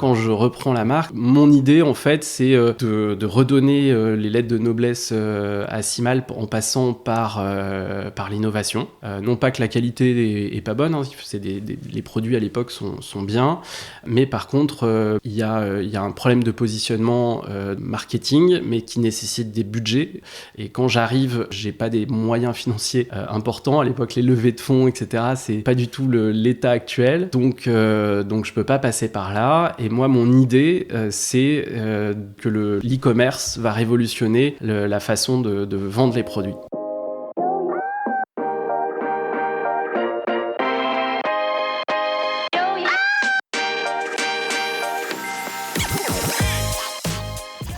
Quand je reprends la marque, mon idée en fait c'est de redonner les lettres de noblesse à Simalp en passant par l'innovation. Non pas que la qualité est pas bonne, hein, les produits à l'époque sont bien, mais par contre il y a un problème de positionnement marketing, mais qui nécessite des budgets. Et quand j'arrive, j'ai pas des moyens financiers importants. À l'époque, les levées de fonds, etc., c'est pas du tout l'état actuel. Donc je peux pas passer par là. Et moi, mon idée, c'est que l'e-commerce va révolutionner la façon de vendre les produits.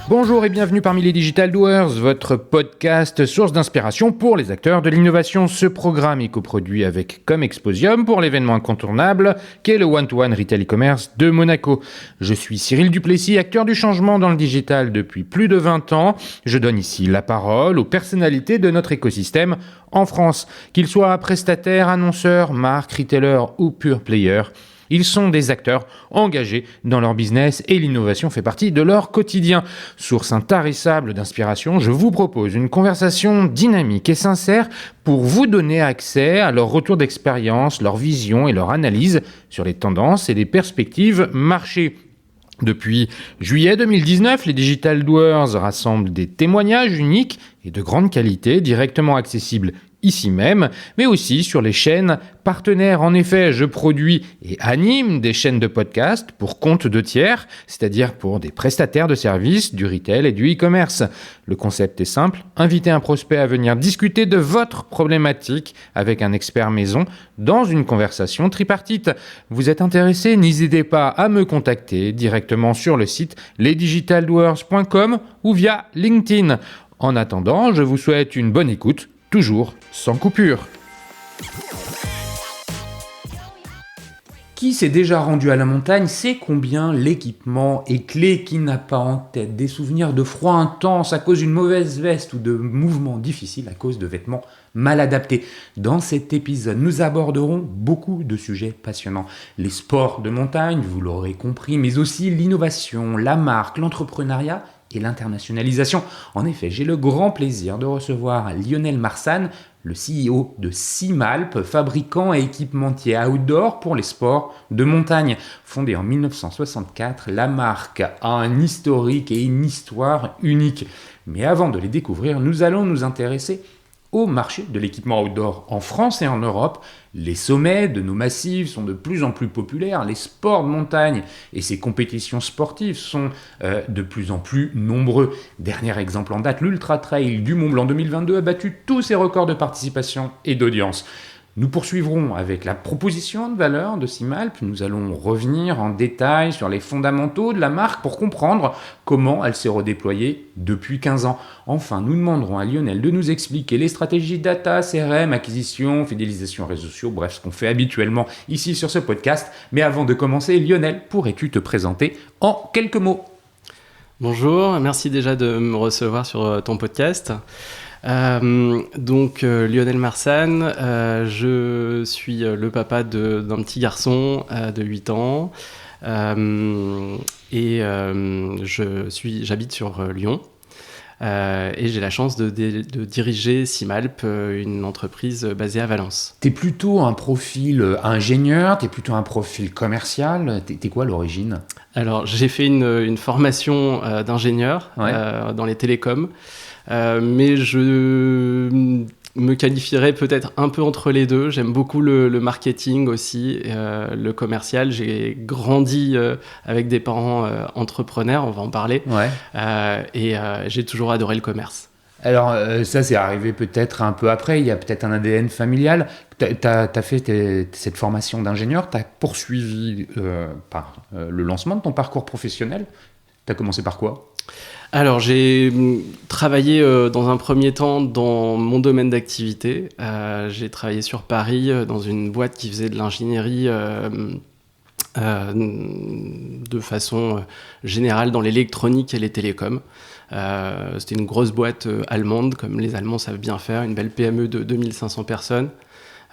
Bonjour et bienvenue parmi les Digital Doers, votre podcast source d'inspiration pour les acteurs de l'innovation. Ce programme est coproduit avec Comexposium pour l'événement incontournable qu'est le One-to-One Retail e-commerce de Monaco. Je suis Cyril Duplessis, acteur du changement dans le digital depuis plus de 20 ans. Je donne ici la parole aux personnalités de notre écosystème en France, qu'ils soient prestataires, annonceurs, marques, retailers ou pure players. Ils sont des acteurs engagés dans leur business et l'innovation fait partie de leur quotidien. Source intarissable d'inspiration, je vous propose une conversation dynamique et sincère pour vous donner accès à leur retour d'expérience, leur vision et leur analyse sur les tendances et les perspectives marché. Depuis juillet 2019, les Digital Doers rassemblent des témoignages uniques et de grande qualité directement accessibles ici même, mais aussi sur les chaînes partenaires. En effet, je produis et anime des chaînes de podcast pour compte de tiers, c'est-à-dire pour des prestataires de services, du retail et du e-commerce. Le concept est simple, inviter un prospect à venir discuter de votre problématique avec un expert maison dans une conversation tripartite. Vous êtes intéressé? N'hésitez pas à me contacter directement sur le site lesdigitaldoers.com ou via LinkedIn. En attendant, je vous souhaite une bonne écoute, toujours sans coupure. Qui s'est déjà rendu à la montagne sait combien l'équipement est clé. Qui n'a pas en tête des souvenirs de froid intense à cause d'une mauvaise veste ou de mouvements difficiles à cause de vêtements mal adaptés. Dans cet épisode, nous aborderons beaucoup de sujets passionnants. Les sports de montagne, vous l'aurez compris, mais aussi l'innovation, la marque, l'entrepreneuriat et l'internationalisation. En effet, j'ai le grand plaisir de recevoir Lionel Marsan, le CEO de Simalp, fabricant et équipementier outdoor pour les sports de montagne. Fondée en 1964, la marque a un historique et une histoire unique. Mais avant de les découvrir, nous allons nous intéresser au marché de l'équipement outdoor en France et en Europe. Les sommets de nos massifs sont de plus en plus populaires, les sports de montagne et ces compétitions sportives sont de plus en plus nombreux. Dernier exemple en date, l'Ultra Trail du Mont Blanc 2022 a battu tous ses records de participation et d'audience. Nous poursuivrons avec la proposition de valeur de Simalp. Nous allons revenir en détail sur les fondamentaux de la marque pour comprendre comment elle s'est redéployée depuis 15 ans. Enfin, nous demanderons à Lionel de nous expliquer les stratégies data, CRM, acquisition, fidélisation réseaux sociaux, bref, ce qu'on fait habituellement ici sur ce podcast. Mais avant de commencer, Lionel, pourrais-tu te présenter en quelques mots ? Bonjour, merci déjà de me recevoir sur ton podcast. Lionel Marsan, je suis le papa d'un petit garçon de 8 ans j'habite sur Lyon et j'ai la chance de diriger Simalp, une entreprise basée à Valence. T'es plutôt un profil ingénieur, t'es plutôt un profil commercial, t'es quoi à l'origine ? Alors j'ai fait une formation d'ingénieur dans les télécoms. Mais je me qualifierais peut-être un peu entre les deux. J'aime beaucoup le marketing aussi, le commercial. J'ai grandi avec des parents entrepreneurs, on va en parler, et j'ai toujours adoré le commerce. Alors ça c'est arrivé peut-être un peu après, il y a peut-être un ADN familial. T'as fait cette formation d'ingénieur, t'as poursuivi par le lancement de ton parcours professionnel. T'as commencé par quoi ? Alors, j'ai travaillé dans un premier temps dans mon domaine d'activité. J'ai travaillé sur Paris dans une boîte qui faisait de l'ingénierie de façon générale dans l'électronique et les télécoms. C'était une grosse boîte allemande, comme les Allemands savent bien faire, une belle PME de 2500 personnes.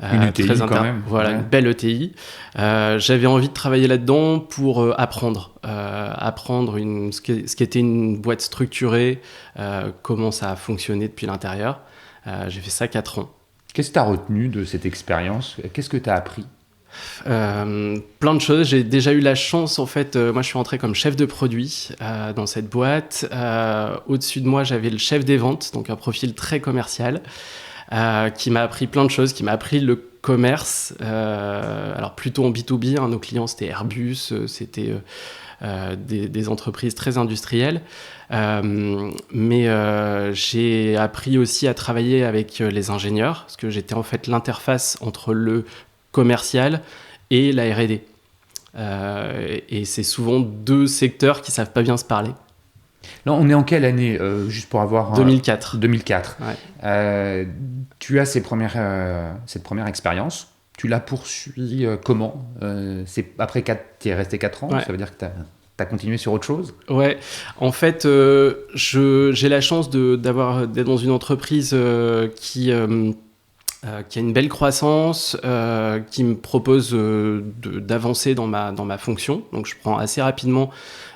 Une ETI quand même. Voilà, une belle ETI. J'avais envie de travailler là-dedans pour apprendre ce qui était une boîte structurée, comment ça a fonctionné depuis l'intérieur. J'ai fait ça 4 ans. Qu'est-ce que tu as retenu de cette expérience? Qu'est-ce que tu as appris? Plein de choses. J'ai déjà eu la chance, en fait, moi je suis rentré comme chef de produit dans cette boîte. Au-dessus de moi, j'avais le chef des ventes, donc un profil très commercial, qui m'a appris plein de choses, qui m'a appris le commerce, alors plutôt en B2B, nos clients c'était Airbus, c'était des entreprises très industrielles, mais j'ai appris aussi à travailler avec les ingénieurs, parce que j'étais en fait l'interface entre le commercial et la R&D. Et c'est souvent 2 secteurs qui savent pas bien se parler. Là, on est en quelle année, juste pour avoir 2004. 2004. Ouais. Tu as cette première expérience. Tu l'as poursuivi comment? Après tu es resté 4 ans, ouais. Ça veut dire que tu as continué sur autre chose? Ouais, en fait, j'ai la chance d'être dans une entreprise qui a une belle croissance, qui me propose d'avancer dans ma fonction. Donc je prends assez rapidement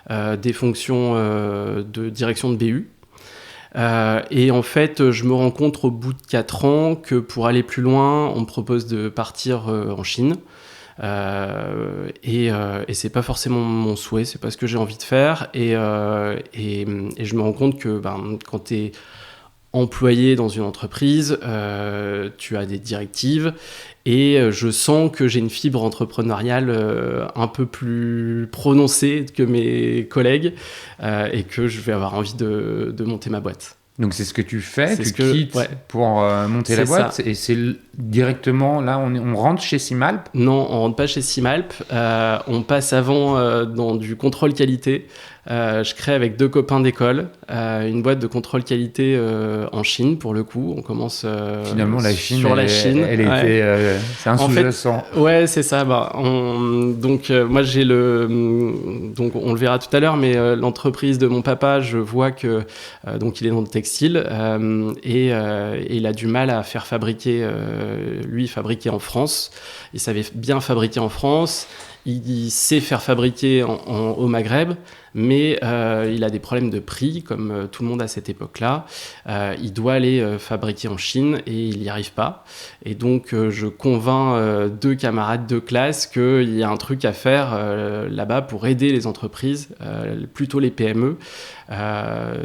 des fonctions de direction de BU. Et en fait, je me rends compte au bout de 4 ans que pour aller plus loin, on me propose de partir en Chine. Et c'est pas forcément mon souhait, c'est pas ce que j'ai envie de faire. Et je me rends compte que quand tu es employé dans une entreprise, tu as des directives et je sens que j'ai une fibre entrepreneuriale un peu plus prononcée que mes collègues et que je vais avoir envie de monter ma boîte. Donc c'est ce que tu fais, tu quittes pour monter la boîte, et c'est directement là on rentre chez Simalp? Non, on rentre pas chez Simalp, on passe avant dans du contrôle qualité. Je crée avec 2 copains d'école une boîte de contrôle qualité en Chine pour le coup. On commence finalement la Chine, sur la Chine. Elle était, c'est un sous-jacent. Ouais, c'est ça. Donc moi donc on le verra tout à l'heure, mais l'entreprise de mon papa, je vois que donc il est dans le textile et il a du mal à faire fabriquer. Lui, il fabriquait en France. Il savait bien fabriquer en France. Il sait faire fabriquer au Maghreb, mais il a des problèmes de prix, comme tout le monde à cette époque-là. Il doit aller fabriquer en Chine et il n'y arrive pas. Et donc, je convainc 2 camarades de classe qu'il y a un truc à faire là-bas pour aider les entreprises, plutôt les PME,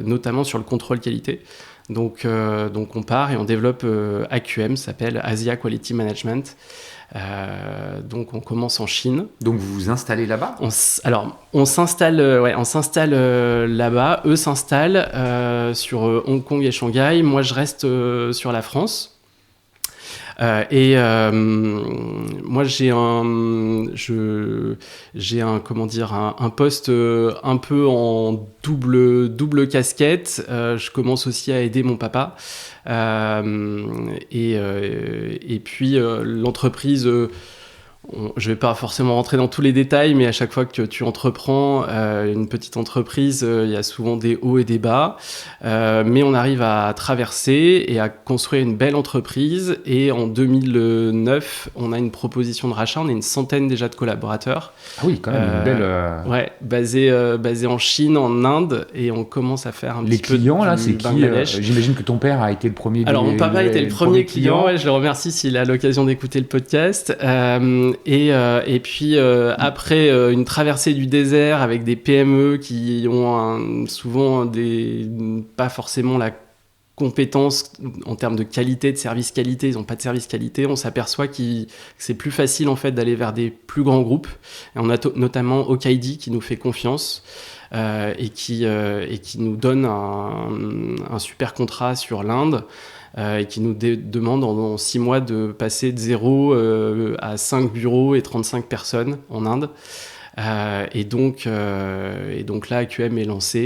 notamment sur le contrôle qualité. Donc on part et on développe AQM, ça s'appelle Asia Quality Management. Donc on commence en Chine. Donc vous vous installez là-bas? On s'installe là-bas. Eux s'installent sur Hong Kong et Shanghai. Moi je reste sur la France. Moi j'ai un poste un peu en double casquette. Je commence aussi à aider mon papa et puis l'entreprise. Je ne vais pas forcément rentrer dans tous les détails, mais à chaque fois que tu entreprends une petite entreprise, il y a souvent des hauts et des bas. Mais on arrive à traverser et à construire une belle entreprise. Et en 2009, on a une proposition de rachat. On est une centaine déjà de collaborateurs. Ah oui, quand même, une belle... Ouais, basée en Chine, en Inde. Et on commence à faire un petit peu... Les clients, là, c'est qui? J'imagine que ton père a été le premier... Alors, mon papa était le premier client. Ouais, je le remercie s'il a l'occasion d'écouter le podcast. Et puis après une traversée du désert avec des PME qui ont souvent pas forcément la compétence en termes de qualité, de service qualité, ils n'ont pas de service qualité, on s'aperçoit que c'est plus facile en fait d'aller vers des plus grands groupes. Et on a notamment Okaidi qui nous fait confiance et qui nous donne un super contrat sur l'Inde. Et qui nous demande en 6 mois de passer de 0 à 5 bureaux et 35 personnes en Inde. Et donc là, AQM est lancé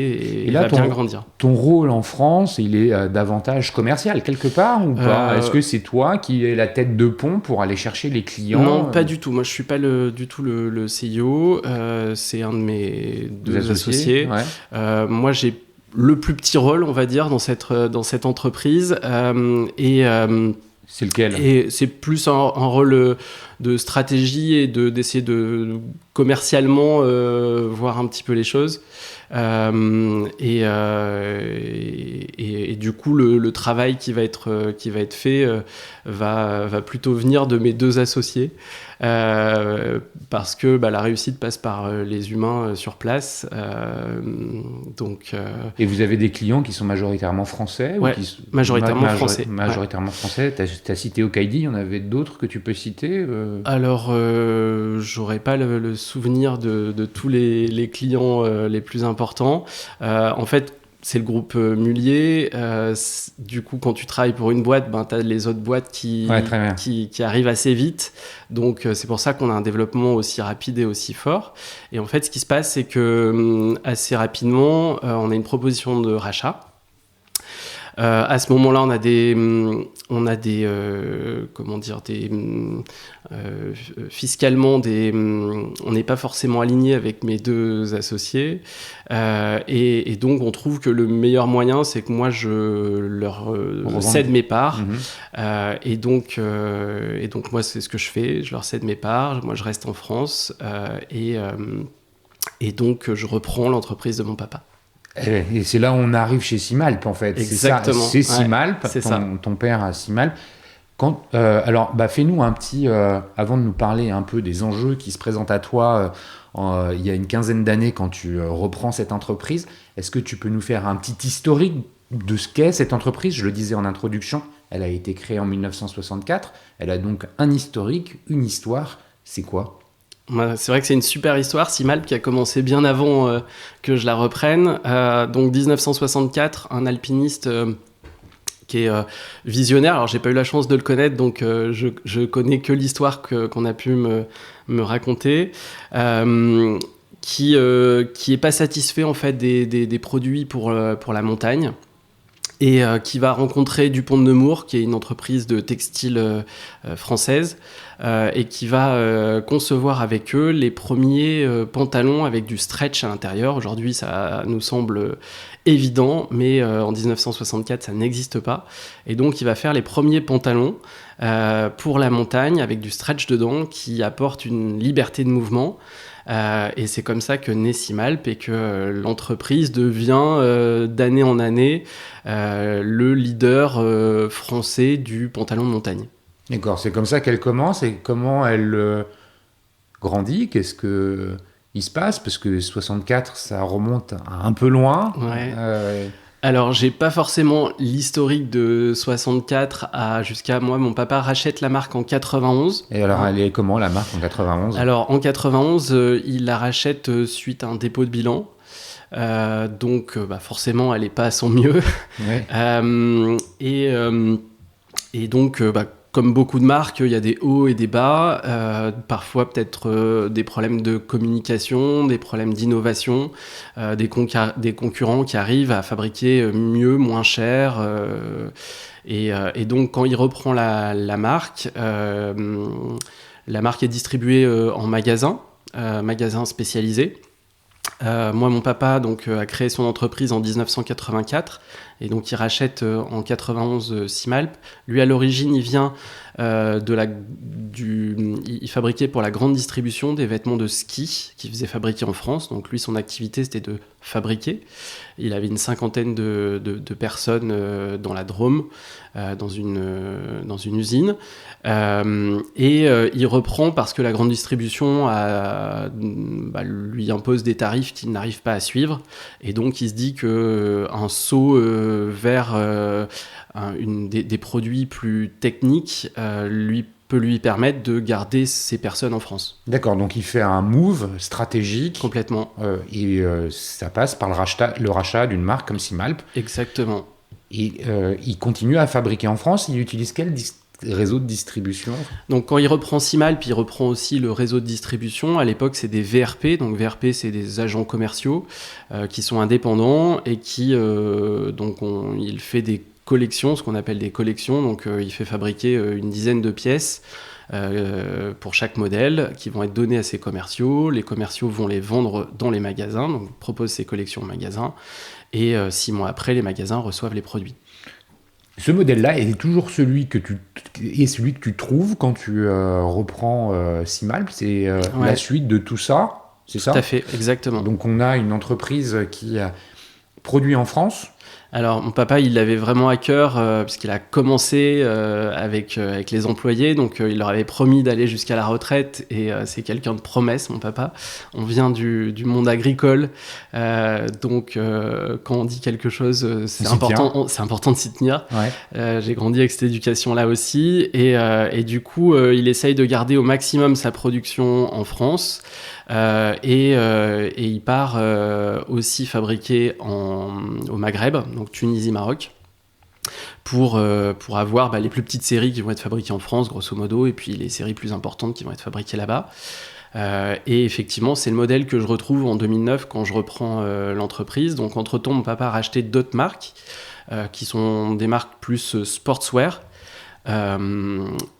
et là, va bien grandir. Ton rôle en France, il est davantage commercial quelque part ou pas? Est-ce que c'est toi qui es la tête de pont pour aller chercher les clients? Non, pas du tout. Moi, je ne suis pas du tout le CIO. C'est un de mes 2 associés. Ouais. Moi, j'ai le plus petit rôle, on va dire, dans cette entreprise. C'est lequel ? Et c'est plus un rôle de stratégie et d'essayer de commercialement voir un petit peu les choses. Et du coup, le travail qui va être fait va plutôt venir de mes deux associés. Parce que la réussite passe par les humains sur place. Et vous avez des clients qui sont majoritairement français ouais, majoritairement français. Majoritairement français. Tu as cité Okaidi, il y en avait d'autres que tu peux citer Alors, j'aurais pas le souvenir de tous les clients les plus importants. En fait, c'est le groupe Mullier. Du coup, quand tu travailles pour une boîte, tu as les autres boîtes qui arrivent assez vite. Donc, c'est pour ça qu'on a un développement aussi rapide et aussi fort. Et en fait, ce qui se passe, c'est que assez rapidement, on a une proposition de rachat. À ce moment-là, fiscalement, on n'est pas forcément aligné avec mes deux associés, et donc on trouve que le meilleur moyen, c'est que moi je leur cède mes parts, et donc moi c'est ce que je fais, je leur cède mes parts, moi je reste en France, et donc je reprends l'entreprise de mon papa. Et c'est là où on arrive chez Simalp, en fait. Exactement. C'est Simalp, ton père a Simalp. Alors, fais-nous un petit... avant de nous parler un peu des enjeux qui se présentent à toi il y a une quinzaine d'années quand tu reprends cette entreprise, est-ce que tu peux nous faire un petit historique de ce qu'est cette entreprise ? Je le disais en introduction, elle a été créée en 1964. Elle a donc un historique, une histoire. C'est quoi ? C'est vrai que c'est une super histoire, Simalp, qui a commencé bien avant que je la reprenne. Donc 1964, un alpiniste qui est visionnaire. Alors j'ai pas eu la chance de le connaître, donc je connais que l'histoire qu'on a pu me raconter. Qui est pas satisfait en fait des produits pour la montagne. Et qui va rencontrer Dupont de Nemours, qui est une entreprise de textile française, et qui va concevoir avec eux les premiers pantalons avec du stretch à l'intérieur. Aujourd'hui, ça nous semble évident, mais en 1964, ça n'existe pas. Et donc, il va faire les premiers pantalons pour la montagne avec du stretch dedans qui apporte une liberté de mouvement. Et c'est comme ça que naît Simalp et que l'entreprise devient d'année en année le leader français du pantalon de montagne. D'accord, c'est comme ça qu'elle commence. Et comment elle grandit ? Qu'est-ce qu'il se passe ? Parce que 64, ça remonte un peu loin. Ouais. Alors, j'ai pas forcément l'historique de 64 jusqu'à moi. Mon papa rachète la marque en 91. Et alors, elle est comment la marque en 91 ? Alors, en 91, il la rachète suite à un dépôt de bilan. Donc, forcément, elle est pas à son mieux. Ouais. Et donc, comme beaucoup de marques, il y a des hauts et des bas, parfois peut-être des problèmes de communication, des problèmes d'innovation, des concurrents qui arrivent à fabriquer mieux, moins cher. Et donc, quand il reprend la marque est distribuée en magasins spécialisés. Moi, mon papa a créé son entreprise en 1984 et donc il rachète en 91 Simalp. Lui, à l'origine, il vient il fabriquait pour la grande distribution des vêtements de ski qu'il faisait fabriquer en France. Donc lui, son activité, c'était de fabriquer. Il avait une cinquantaine de personnes dans la Drôme, dans une usine. Et il reprend parce que la grande distribution lui impose des tarifs qu'il n'arrive pas à suivre. Et donc, il se dit qu'un saut vers des produits plus techniques peut lui permettre de garder ces personnes en France. D'accord, donc il fait un move stratégique. Complètement. Et ça passe par le rachat d'une marque comme Simalp. Exactement. Et il continue à fabriquer en France. Il utilise quel réseau de distribution ? Donc quand il reprend Simalp, il reprend aussi le réseau de distribution. À l'époque, c'est des VRP. Donc VRP, c'est des agents commerciaux qui sont indépendants et qui il fait des collections, ce qu'on appelle des collections. Donc il fait fabriquer une dizaine de pièces pour chaque modèle qui vont être données à ses commerciaux. Les commerciaux vont les vendre dans les magasins, donc proposent ces collections aux magasins. Et 6 mois après, les magasins reçoivent les produits. Ce modèle-là est toujours celui que tu trouves quand tu reprends Simalp. C'est la suite de tout ça, c'est ça ? Tout à fait, exactement. Donc on a une entreprise qui produit en France. Alors, mon papa, il l'avait vraiment à cœur, puisqu'il a commencé avec les employés, donc il leur avait promis d'aller jusqu'à la retraite, et c'est quelqu'un de promesse, mon papa. On vient du monde agricole, donc quand on dit quelque chose, c'est important de s'y tenir. Ouais. J'ai grandi avec cette éducation-là aussi, et du coup, il essaye de garder au maximum sa production en France. Et il part aussi fabriquer au Maghreb, donc Tunisie, Maroc, pour avoir les plus petites séries qui vont être fabriquées en France, grosso modo, et puis les séries plus importantes qui vont être fabriquées là-bas. Et effectivement, c'est le modèle que je retrouve en 2009 quand je reprends l'entreprise. Donc, entre-temps, mon papa a racheté d'autres marques qui sont des marques plus sportswear.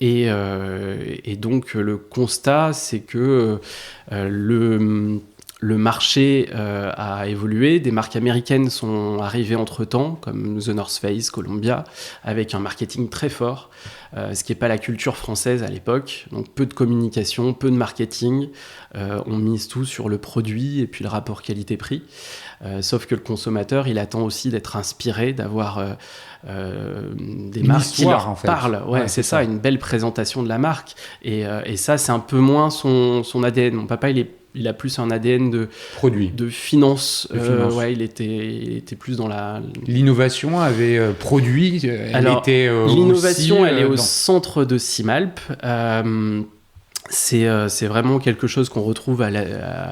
Et donc le constat, c'est que le marché a évolué, des marques américaines sont arrivées entre-temps, comme The North Face, Columbia, avec un marketing très fort, ce qui n'est pas la culture française à l'époque, donc peu de communication, peu de marketing, on mise tout sur le produit et puis le rapport qualité-prix, sauf que le consommateur, il attend aussi d'être inspiré, d'avoir des marques qui leur parlent. Ouais, c'est ça, une belle présentation de la marque, et ça, c'est un peu moins son ADN. Mon papa, il a plus un ADN de produit, de finance. Ouais, il était plus dans la. L'innovation avait produit. L'innovation, elle est au centre de Simalp. C'est vraiment quelque chose qu'on retrouve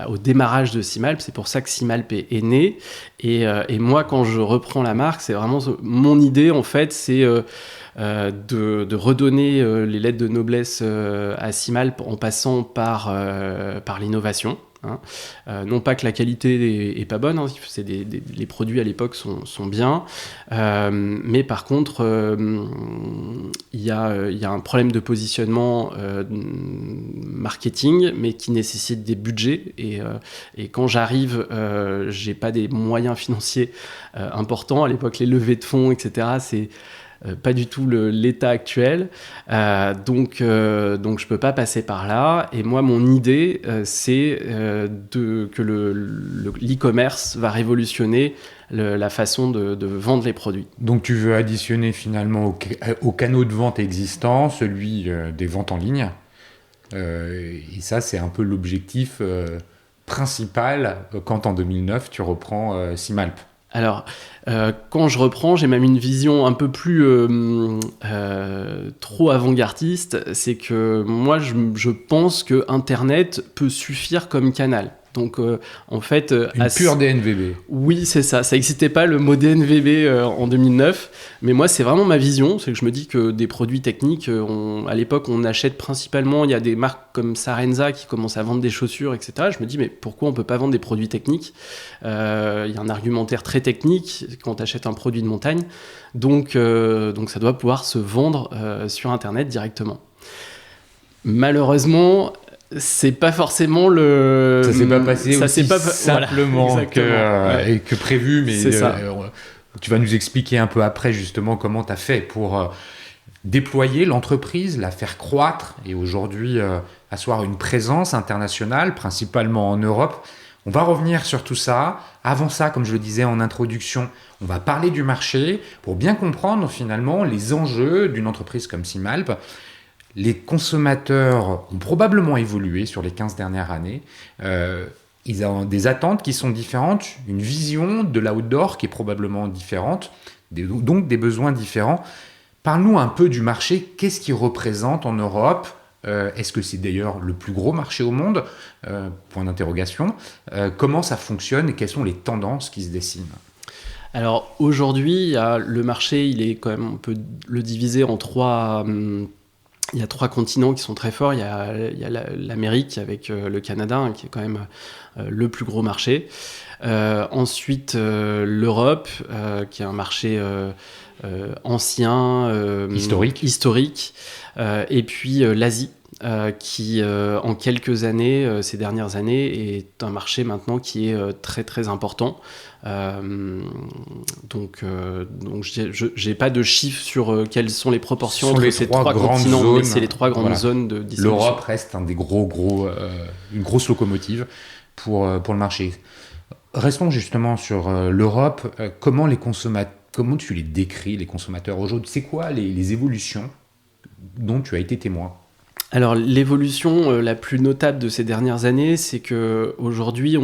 au démarrage de Simalp. C'est pour ça que Simalp est né. Et moi, quand je reprends la marque, c'est vraiment mon idée, en fait, c'est de redonner les lettres de noblesse à Simalp en passant par l'innovation. Non pas que la qualité est pas bonne, hein, les produits à l'époque sont bien, mais par contre il y a un problème de positionnement marketing, mais qui nécessite des budgets, et quand j'arrive, j'ai pas des moyens financiers importants. À l'époque, les levées de fonds, etc., c'est pas du tout l'état actuel, donc je peux pas passer par là. Et moi, mon idée, c'est que l'e-commerce va révolutionner la façon de vendre les produits. Donc tu veux additionner finalement au canaux de vente existant celui des ventes en ligne, et ça, c'est un peu l'objectif principal quand en 2009 tu reprends Simalp. Alors, quand je reprends, j'ai même une vision un peu plus trop avant-gardiste. C'est que moi, je pense que Internet peut suffire comme canal. Donc, en fait... Une pure DNVB. Oui, c'est ça. Ça n'existait pas, le mot DNVB en 2009. Mais moi, c'est vraiment ma vision. C'est que je me dis que des produits techniques, à l'époque, on achète principalement... Il y a des marques comme Sarenza qui commencent à vendre des chaussures, etc. Je me dis, mais pourquoi on ne peut pas vendre des produits techniques ? Il y a un argumentaire très technique quand tu achètes un produit de montagne. Donc ça doit pouvoir se vendre sur Internet directement. Malheureusement... c'est pas forcément le... Ça s'est pas passé ça aussi simplement voilà, que prévu, mais c'est ça. Tu vas nous expliquer un peu après justement comment tu as fait pour déployer l'entreprise, la faire croître et aujourd'hui asseoir une présence internationale, principalement en Europe. On va revenir sur tout ça. Avant ça, comme je le disais en introduction, on va parler du marché pour bien comprendre finalement les enjeux d'une entreprise comme Simalp. Les consommateurs ont probablement évolué sur les 15 dernières années. Ils ont des attentes qui sont différentes, une vision de l'outdoor qui est probablement différente, donc des besoins différents. Parle-nous un peu du marché. Qu'est-ce qu'il représente en Europe ? Est-ce que c'est d'ailleurs le plus gros marché au monde ? Point d'interrogation. Comment ça fonctionne et quelles sont les tendances qui se dessinent ? Alors aujourd'hui, le marché, il est quand même, on peut le diviser en trois... Il y a 3 continents qui sont très forts. Il y a l'Amérique avec le Canada, hein, qui est quand même le plus gros marché. Ensuite, l'Europe, qui est un marché ancien, historique. Et puis l'Asie, qui, en quelques années, ces dernières années, est un marché maintenant qui est très très important. Donc j'ai pas de chiffres sur quelles sont les proportions entre ces trois continents, mais c'est les trois grandes zones de distribution. L'Europe reste un des une grosse locomotive pour le marché. Restons justement sur l'Europe. Comment tu les décris, les consommateurs aujourd'hui? C'est quoi les évolutions dont tu as été témoin? Alors l'évolution la plus notable de ces dernières années, c'est qu'aujourd'hui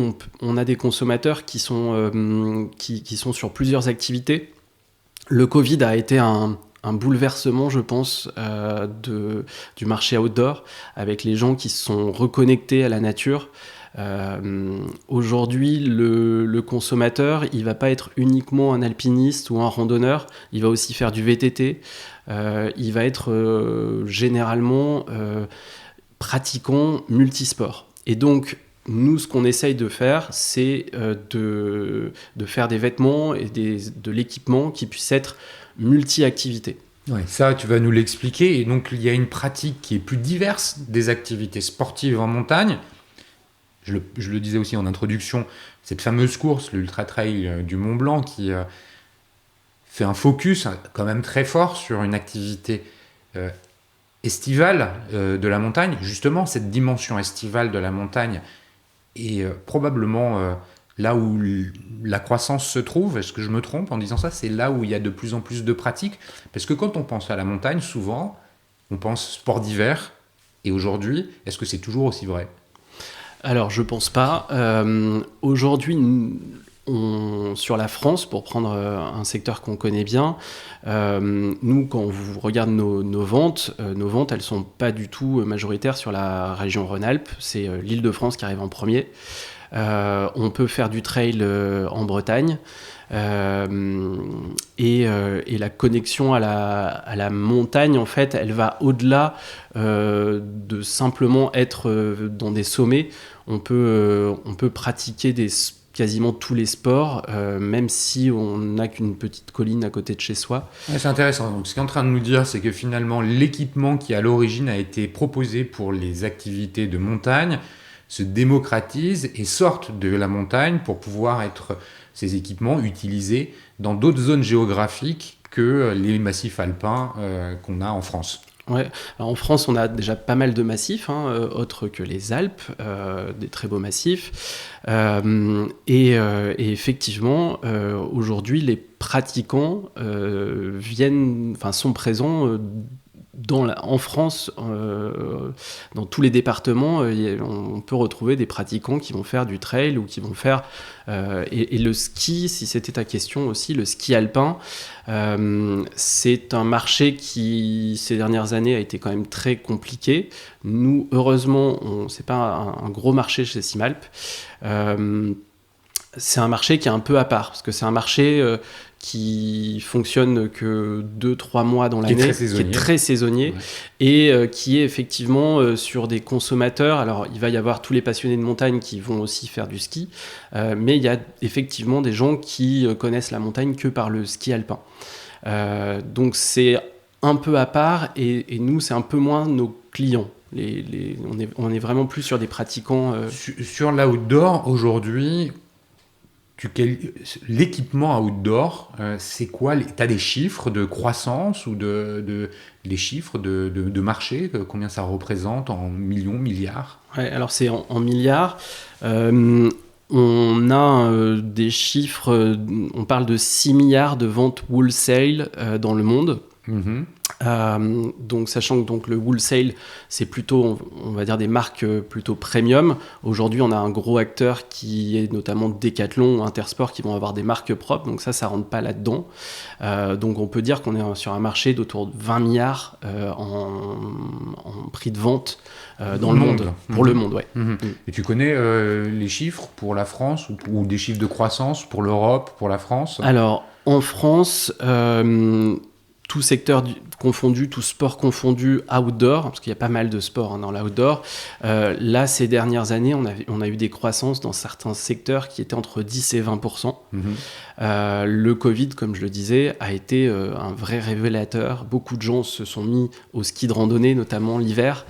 on a des consommateurs qui sont sur plusieurs activités. Le Covid a été un bouleversement, je pense, du marché outdoor, avec les gens qui se sont reconnectés à la nature. Aujourd'hui, le consommateur, il va pas être uniquement un alpiniste ou un randonneur, il va aussi faire du VTT. Il va être généralement pratiquant multisport. Et donc, nous, ce qu'on essaye de faire, c'est de faire des vêtements et de l'équipement qui puissent être multi-activités. Oui, ça, tu vas nous l'expliquer. Et donc, il y a une pratique qui est plus diverse des activités sportives en montagne. Je le disais aussi en introduction, cette fameuse course, l'Ultra Trail du Mont Blanc, qui fait un focus quand même très fort sur une activité estivale de la montagne. Justement, cette dimension estivale de la montagne est probablement là où la croissance se trouve. Est-ce que je me trompe en disant ça? C'est là où il y a de plus en plus de pratiques. Parce que quand on pense à la montagne, souvent, on pense sport d'hiver. Et aujourd'hui, est-ce que c'est toujours aussi vrai? Alors, je pense pas. Aujourd'hui, sur la France, pour prendre un secteur qu'on connaît bien, nous, quand vous regardez nos ventes, elles sont pas du tout majoritaires sur la région Rhône-Alpes. C'est l'Île-de-France qui arrive en premier. On peut faire du trail en Bretagne. Et la connexion à la montagne, en fait, elle va au-delà de simplement être dans des sommets. On peut pratiquer quasiment tous les sports, même si on n'a qu'une petite colline à côté de chez soi. Ouais, c'est intéressant. Donc, ce qu'il est en train de nous dire, c'est que finalement, l'équipement qui à l'origine a été proposé pour les activités de montagne se démocratise et sortent de la montagne pour pouvoir être ces équipements utilisés dans d'autres zones géographiques que les massifs alpins qu'on a en France. Ouais. Alors, en France, on a déjà pas mal de massifs, autres que les Alpes, des très beaux massifs. Et effectivement, aujourd'hui, les pratiquants sont présents en France, dans tous les départements. On peut retrouver des pratiquants qui vont faire du trail ou qui vont faire... et le ski, si c'était ta question aussi, le ski alpin, c'est un marché qui, ces dernières années, a été quand même très compliqué. Nous, heureusement, c'est pas un gros marché chez Simalp. C'est un marché qui est un peu à part, parce que c'est un marché qui fonctionne que 2-3 mois dans l'année, qui est très saisonnier, ouais. Et qui est effectivement sur des consommateurs. Alors, il va y avoir tous les passionnés de montagne qui vont aussi faire du ski, mais il y a effectivement des gens qui connaissent la montagne que par le ski alpin. Donc, c'est un peu à part, et nous, c'est un peu moins nos clients. On est vraiment plus sur des pratiquants... Sur l'outdoor, aujourd'hui... L'équipement outdoor, c'est quoi? Tu as des chiffres de croissance ou des chiffres de marché? Combien ça représente en millions, milliards? Ouais, alors c'est en milliards. On a des chiffres, on parle de 6 milliards de ventes wholesale dans le monde. Mm-hmm. Donc sachant que donc, le wholesale, c'est plutôt, on va dire, des marques plutôt premium. Aujourd'hui, on a un gros acteur qui est notamment Decathlon ou Intersport qui vont avoir des marques propres, donc ça rentre pas là-dedans. Donc on peut dire qu'on est sur un marché d'autour de 20 milliards en prix de vente dans le monde. Pour le monde, ouais. Mm-hmm. Et tu connais les chiffres pour la France ou des chiffres de croissance pour l'Europe, pour la France? Alors, en France... tout secteur confondu, tout sport confondu, outdoor, parce qu'il y a pas mal de sports dans l'outdoor. Là, ces dernières années, on a eu des croissances dans certains secteurs qui étaient entre 10 et 20%. Le Covid, comme je le disais, a été un vrai révélateur. Beaucoup de gens se sont mis au ski de randonnée, notamment l'hiver,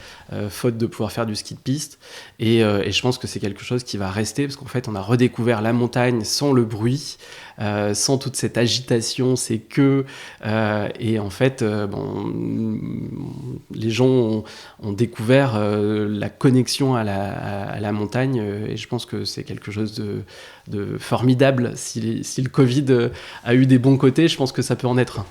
faute de pouvoir faire du ski de piste. Et je pense que c'est quelque chose qui va rester, parce qu'en fait, on a redécouvert la montagne sans le bruit, sans toute cette agitation, ces queues. Et en fait, les gens ont découvert la connexion à la montagne. Et je pense que c'est quelque chose de formidable. Si le Covid a eu des bons côtés, je pense que ça peut en être un.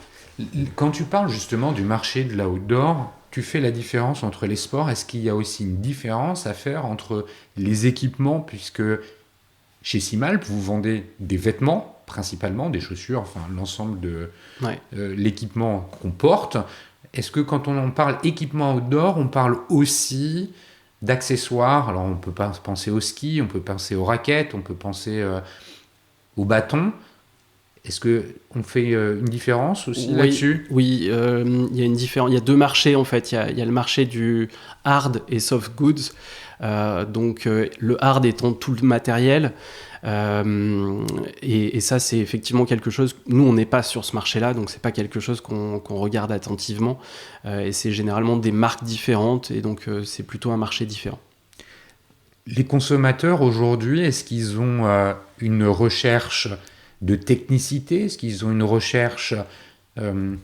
Quand tu parles justement du marché de l'outdoor, tu fais la différence entre les sports. Est-ce qu'il y a aussi une différence à faire entre les équipements, puisque chez Simalp, vous vendez des vêtements, principalement des chaussures, enfin l'ensemble de l'équipement qu'on porte. Est-ce que quand on parle équipement outdoor, on parle aussi d'accessoires? Alors on peut penser au ski, on peut penser aux raquettes, on peut penser aux bâtons. Est-ce qu'on fait une différence aussi là-dessus? Oui, il y a une différence. Il y a deux marchés en fait. Il y a le marché du hard et soft goods. Donc le hard étant tout le matériel. Et ça, c'est effectivement quelque chose. Nous, on n'est pas sur ce marché-là, donc c'est pas quelque chose qu'on regarde attentivement. Et c'est généralement des marques différentes, et donc c'est plutôt un marché différent. Les consommateurs aujourd'hui, est-ce qu'ils ont une recherche de technicité? Est-ce qu'ils ont une recherche de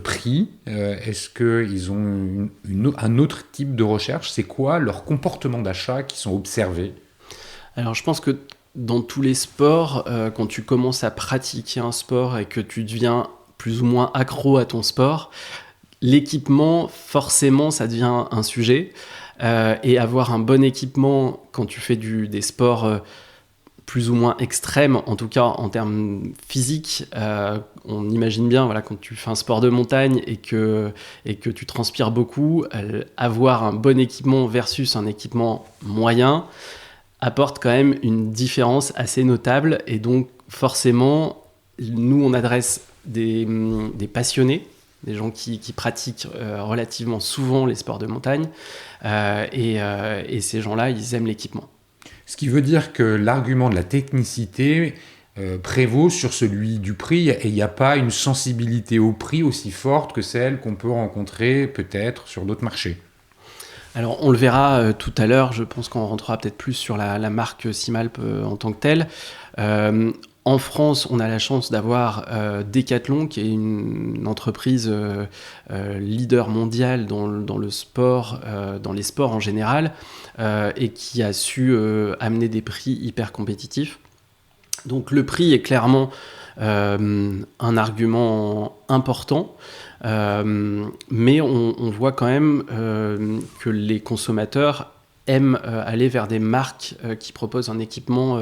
prix? Est-ce qu'ils ont un autre type de recherche? C'est quoi leur comportement d'achat qui sont observés? Alors je pense que dans tous les sports, quand tu commences à pratiquer un sport et que tu deviens plus ou moins accro à ton sport, l'équipement, forcément, ça devient un sujet. Et avoir un bon équipement quand tu fais des sports plus ou moins extrêmes, en tout cas en termes physiques, on imagine bien, voilà, quand tu fais un sport de montagne et que tu transpires beaucoup, avoir un bon équipement versus un équipement moyen apporte quand même une différence assez notable. Et donc forcément, nous on adresse des passionnés, des gens qui pratiquent relativement souvent les sports de montagne, et ces gens-là, ils aiment l'équipement. Ce qui veut dire que l'argument de la technicité prévaut sur celui du prix, et il n'y a pas une sensibilité au prix aussi forte que celle qu'on peut rencontrer peut-être sur d'autres marchés. Alors on le verra tout à l'heure, je pense qu'on rentrera peut-être plus sur la marque Simalp en tant que telle. En France, on a la chance d'avoir Decathlon, qui est une entreprise leader mondial dans le sport, dans les sports en général, et qui a su amener des prix hyper compétitifs. Donc le prix est clairement un argument important, mais on voit quand même que les consommateurs aiment aller vers des marques qui proposent un équipement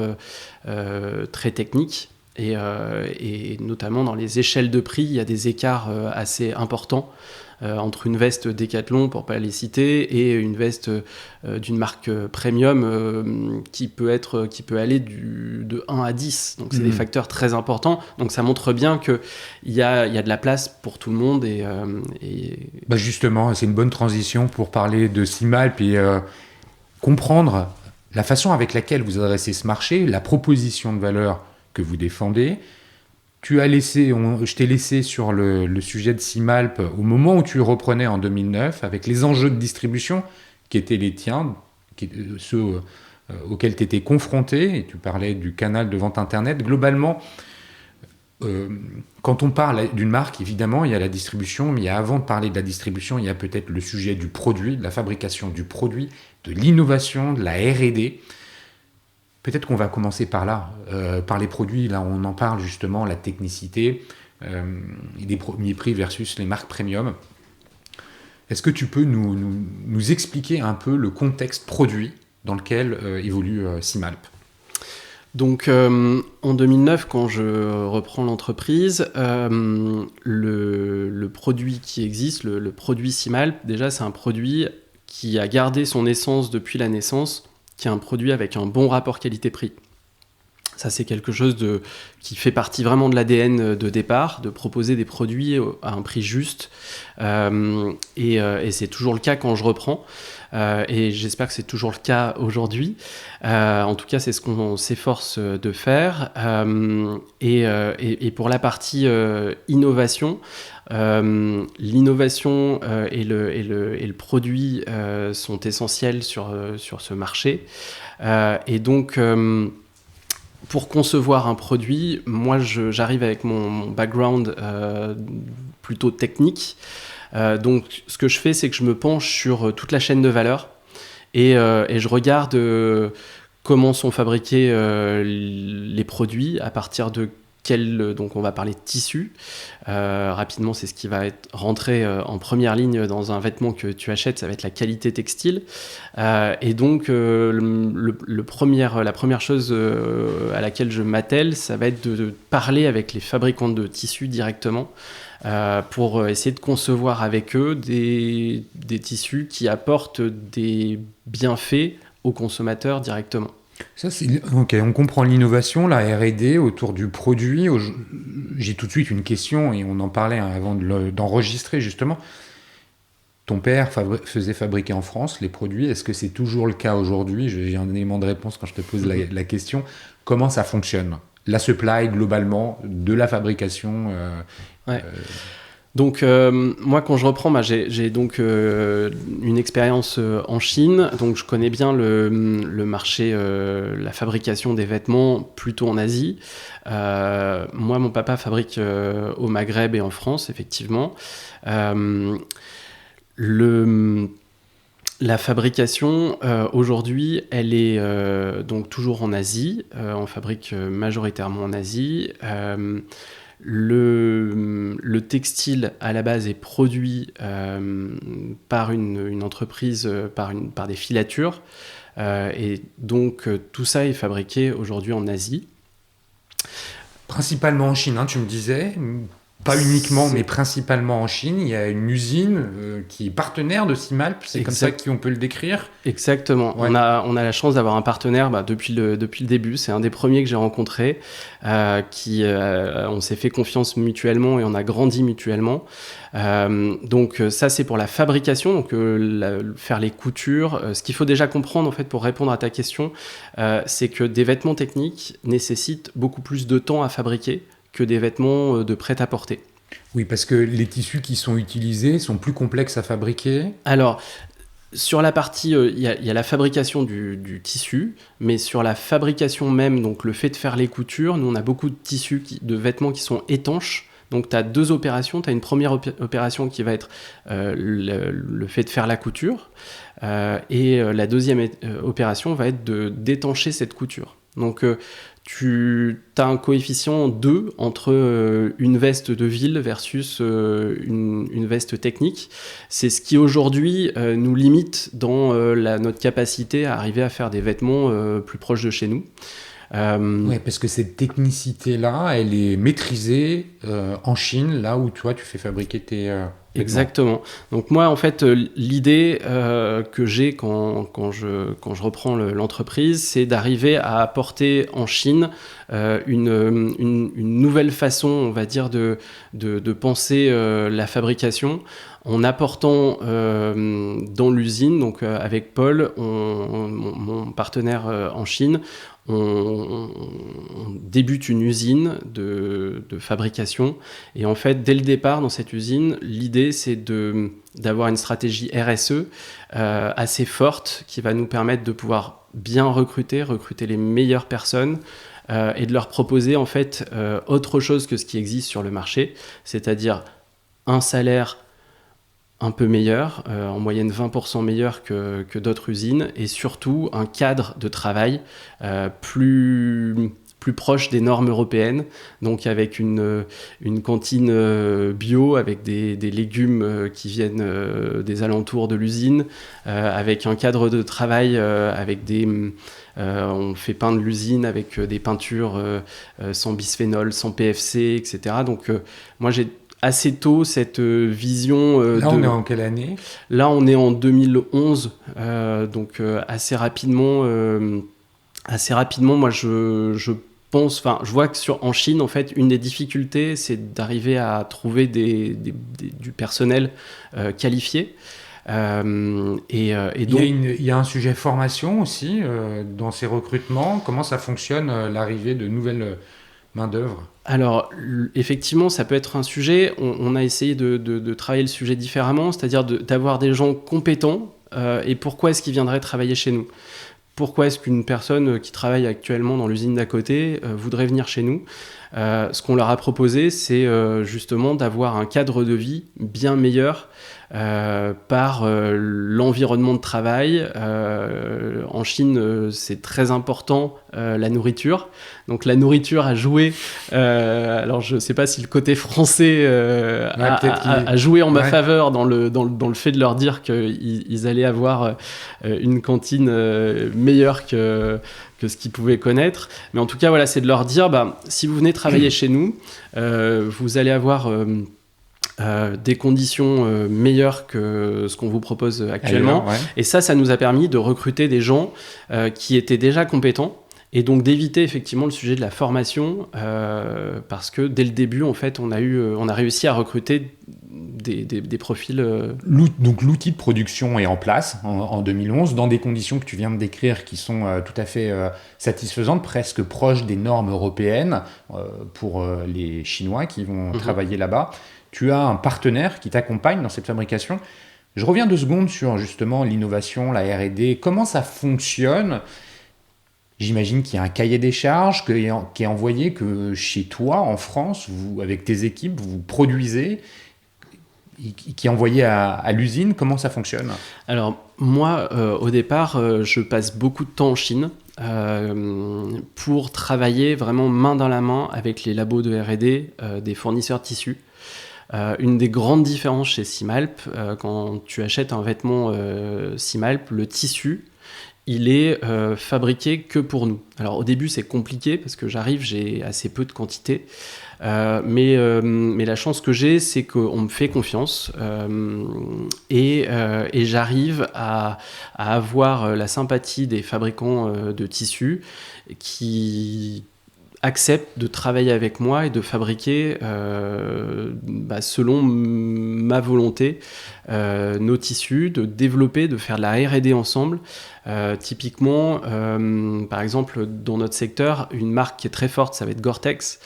très technique, et notamment dans les échelles de prix, il y a des écarts assez importants entre une veste Decathlon, pour ne pas les citer, et une veste d'une marque premium qui peut aller de 1 à 10. Donc c'est des facteurs très importants. Donc ça montre bien qu'il y a de la place pour tout le monde. Bah justement, c'est une bonne transition pour parler de Simalp et comprendre la façon avec laquelle vous adressez ce marché, la proposition de valeur que vous défendez. Je t'ai laissé sur le sujet de Simalp au moment où tu reprenais en 2009, avec les enjeux de distribution qui étaient les tiens, ceux auxquels tu étais confronté, et tu parlais du canal de vente Internet. Globalement, quand on parle d'une marque, évidemment, il y a la distribution, mais avant de parler de la distribution, il y a peut-être le sujet du produit, de la fabrication du produit, de l'innovation, de la R&D. Peut-être qu'on va commencer par là, par les produits. Là, on en parle justement, la technicité, les premiers prix versus les marques premium. Est-ce que tu peux nous expliquer un peu le contexte produit dans lequel évolue Simalp ? Donc en 2009, quand je reprends l'entreprise, le produit qui existe, le produit Simalp, déjà c'est un produit qui a gardé son essence depuis la naissance, qui est un produit avec un bon rapport qualité-prix. Ça, c'est quelque chose qui fait partie vraiment de l'ADN de départ, de proposer des produits à un prix juste. Et c'est toujours le cas quand je reprends. Et j'espère que c'est toujours le cas aujourd'hui. En tout cas, c'est ce qu'on s'efforce de faire. Et pour la partie innovation, l'innovation et le produit sont essentiels sur ce marché. Et donc, pour concevoir un produit, moi, j'arrive avec mon background plutôt technique. Donc, ce que je fais, c'est que je me penche sur toute la chaîne de valeur et je regarde comment sont fabriqués les produits, à partir de donc on va parler de tissu. Rapidement, c'est ce qui va être rentré en première ligne dans un vêtement que tu achètes, ça va être la qualité textile. Et donc, la première chose à laquelle je m'attelle, ça va être de parler avec les fabricants de tissus directement pour essayer de concevoir avec eux des tissus qui apportent des bienfaits aux consommateurs directement. Ça, ok, on comprend l'innovation, la R&D autour du produit. J'ai tout de suite une question, et on en parlait avant d'enregistrer justement. Ton père faisait fabriquer en France les produits. Est-ce que c'est toujours le cas aujourd'hui? J'ai un élément de réponse quand je te pose la question. Comment ça fonctionne? La supply, globalement, de la fabrication Ouais. Donc moi, quand je reprends, j'ai donc une expérience en Chine, donc je connais bien le marché, la fabrication des vêtements plutôt en Asie. Moi, mon papa fabrique au Maghreb et en France, effectivement. La fabrication, aujourd'hui, elle est donc toujours en Asie. On fabrique majoritairement en Asie. Le textile, à la base, est produit par une entreprise, par des filatures. Et donc, tout ça est fabriqué aujourd'hui en Asie. Principalement en Chine, hein, tu me disais. Pas uniquement, mais principalement en Chine. Il y a une usine qui est partenaire de Simalp. C'est comme ça qu'on peut le décrire. Exactement. Ouais. On a la chance d'avoir un partenaire depuis le début. C'est un des premiers que j'ai rencontré. On s'est fait confiance mutuellement et on a grandi mutuellement. Donc ça, c'est pour la fabrication, donc faire les coutures. Ce qu'il faut déjà comprendre, en fait, pour répondre à ta question, c'est que des vêtements techniques nécessitent beaucoup plus de temps à fabriquer que des vêtements de prêt-à-porter. Oui, parce que les tissus qui sont utilisés sont plus complexes à fabriquer. Alors, sur la partie, il y a la fabrication du tissu, mais sur la fabrication même, donc le fait de faire les coutures, nous on a beaucoup de tissus, de vêtements qui sont étanches. Donc tu as deux opérations. Tu as une première opération qui va être le fait de faire la couture, et la deuxième opération va être d'étancher cette couture. Donc tu as un coefficient 2 entre une veste de ville versus une veste technique. C'est ce qui aujourd'hui nous limite dans notre capacité à arriver à faire des vêtements plus proches de chez nous. Oui, parce que cette technicité-là, elle est maîtrisée en Chine, là où toi, tu fais fabriquer tes vêtements. Exactement. Donc moi, en fait, l'idée que j'ai quand je reprends l'entreprise, c'est d'arriver à apporter en Chine une nouvelle façon, on va dire, de penser la fabrication, en apportant dans l'usine, donc avec Paul, mon partenaire en Chine, on débute une usine de fabrication, et en fait dès le départ dans cette usine, l'idée c'est d'avoir une stratégie RSE assez forte qui va nous permettre de pouvoir bien recruter les meilleures personnes et de leur proposer en fait autre chose que ce qui existe sur le marché, c'est-à-dire un salaire un peu meilleur, en moyenne 20% meilleur que d'autres usines, et surtout un cadre de travail plus proche des normes européennes, donc avec une cantine bio, avec des légumes qui viennent des alentours de l'usine, avec un cadre de travail avec on fait peindre l'usine avec des peintures sans bisphénol, sans PFC, etc. Donc moi j'ai assez tôt cette vision. Là, on est en quelle année ? Là, on est en 2011, donc assez rapidement, moi, je je vois que en Chine, en fait, une des difficultés, c'est d'arriver à trouver du personnel qualifié. Donc, il y a un sujet formation aussi dans ces recrutements. Comment ça fonctionne, l'arrivée de nouvelles main-d'œuvre? Alors, effectivement, ça peut être un sujet. On a essayé de travailler le sujet différemment, c'est-à-dire d'avoir des gens compétents. Et pourquoi est-ce qu'ils viendraient travailler chez nous ? Pourquoi est-ce qu'une personne qui travaille actuellement dans l'usine d'à côté voudrait venir chez nous ? Ce qu'on leur a proposé, c'est justement d'avoir un cadre de vie bien meilleur par l'environnement de travail. En Chine, c'est très important la nourriture. Donc la nourriture a joué. Alors je ne sais pas si le côté français a joué en ma faveur dans le fait de leur dire qu'ils allaient avoir une cantine meilleure que ce qu'ils pouvaient connaître. Mais en tout cas, voilà, c'est de leur dire, si vous venez travailler chez nous, vous allez avoir des conditions meilleures que ce qu'on vous propose actuellement. Ailleurs, ouais. Et ça nous a permis de recruter des gens qui étaient déjà compétents. Et donc d'éviter effectivement le sujet de la formation, parce que dès le début, en fait, on a réussi à recruter des profils. Donc l'outil de production est en place en 2011, dans des conditions que tu viens de décrire qui sont tout à fait satisfaisantes, presque proches des normes européennes pour les Chinois qui vont travailler là-bas. Tu as un partenaire qui t'accompagne dans cette fabrication. Je reviens 2 secondes sur justement l'innovation, la R&D. Comment ça fonctionne ? J'imagine qu'il y a un cahier des charges qui est envoyé, que chez toi, en France, vous, avec tes équipes, vous produisez, qui est envoyé à l'usine. Comment ça fonctionne ? Alors, moi, au départ, je passe beaucoup de temps en Chine pour travailler vraiment main dans la main avec les labos de R&D des fournisseurs de tissus. Une des grandes différences chez Simalp, quand tu achètes un vêtement Simalp, le tissu, il est fabriqué que pour nous. Alors au début c'est compliqué parce que j'ai assez peu de quantité, mais la chance que j'ai, c'est qu'on me fait confiance et j'arrive à avoir la sympathie des fabricants de tissus qui acceptent de travailler avec moi et de fabriquer selon ma volonté nos tissus, de développer, de faire de la R&D ensemble. Typiquement, par exemple, dans notre secteur, une marque qui est très forte, ça va être Gore-Tex,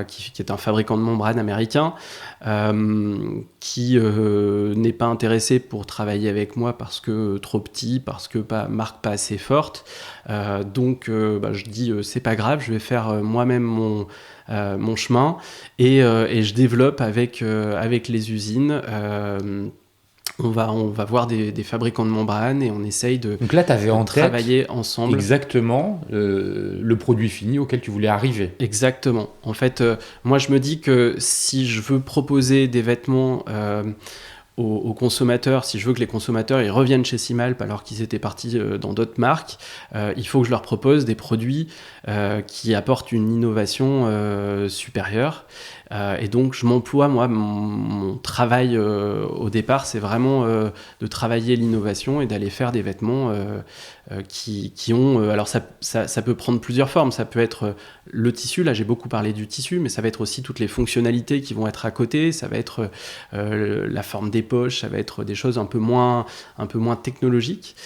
qui est un fabricant de membranes américain, qui n'est pas intéressé pour travailler avec moi parce que trop petit, parce que marque pas assez forte. Donc je dis c'est pas grave, je vais faire moi-même mon chemin et je développe avec les usines. On va voir des fabricants de membranes et on essaye de travailler ensemble. Exactement le produit fini auquel tu voulais arriver. Exactement. En fait, moi je me dis que si je veux proposer des vêtements aux consommateurs, si je veux que les consommateurs ils reviennent chez Simalp alors qu'ils étaient partis dans d'autres marques, il faut que je leur propose des produits qui apportent une innovation supérieure. Et donc je m'emploie, moi, mon travail au départ, c'est vraiment de travailler l'innovation et d'aller faire des vêtements qui ont... alors ça peut prendre plusieurs formes, ça peut être le tissu, là j'ai beaucoup parlé du tissu, mais ça va être aussi toutes les fonctionnalités qui vont être à côté, ça va être la forme des poches, ça va être des choses un peu moins technologiques.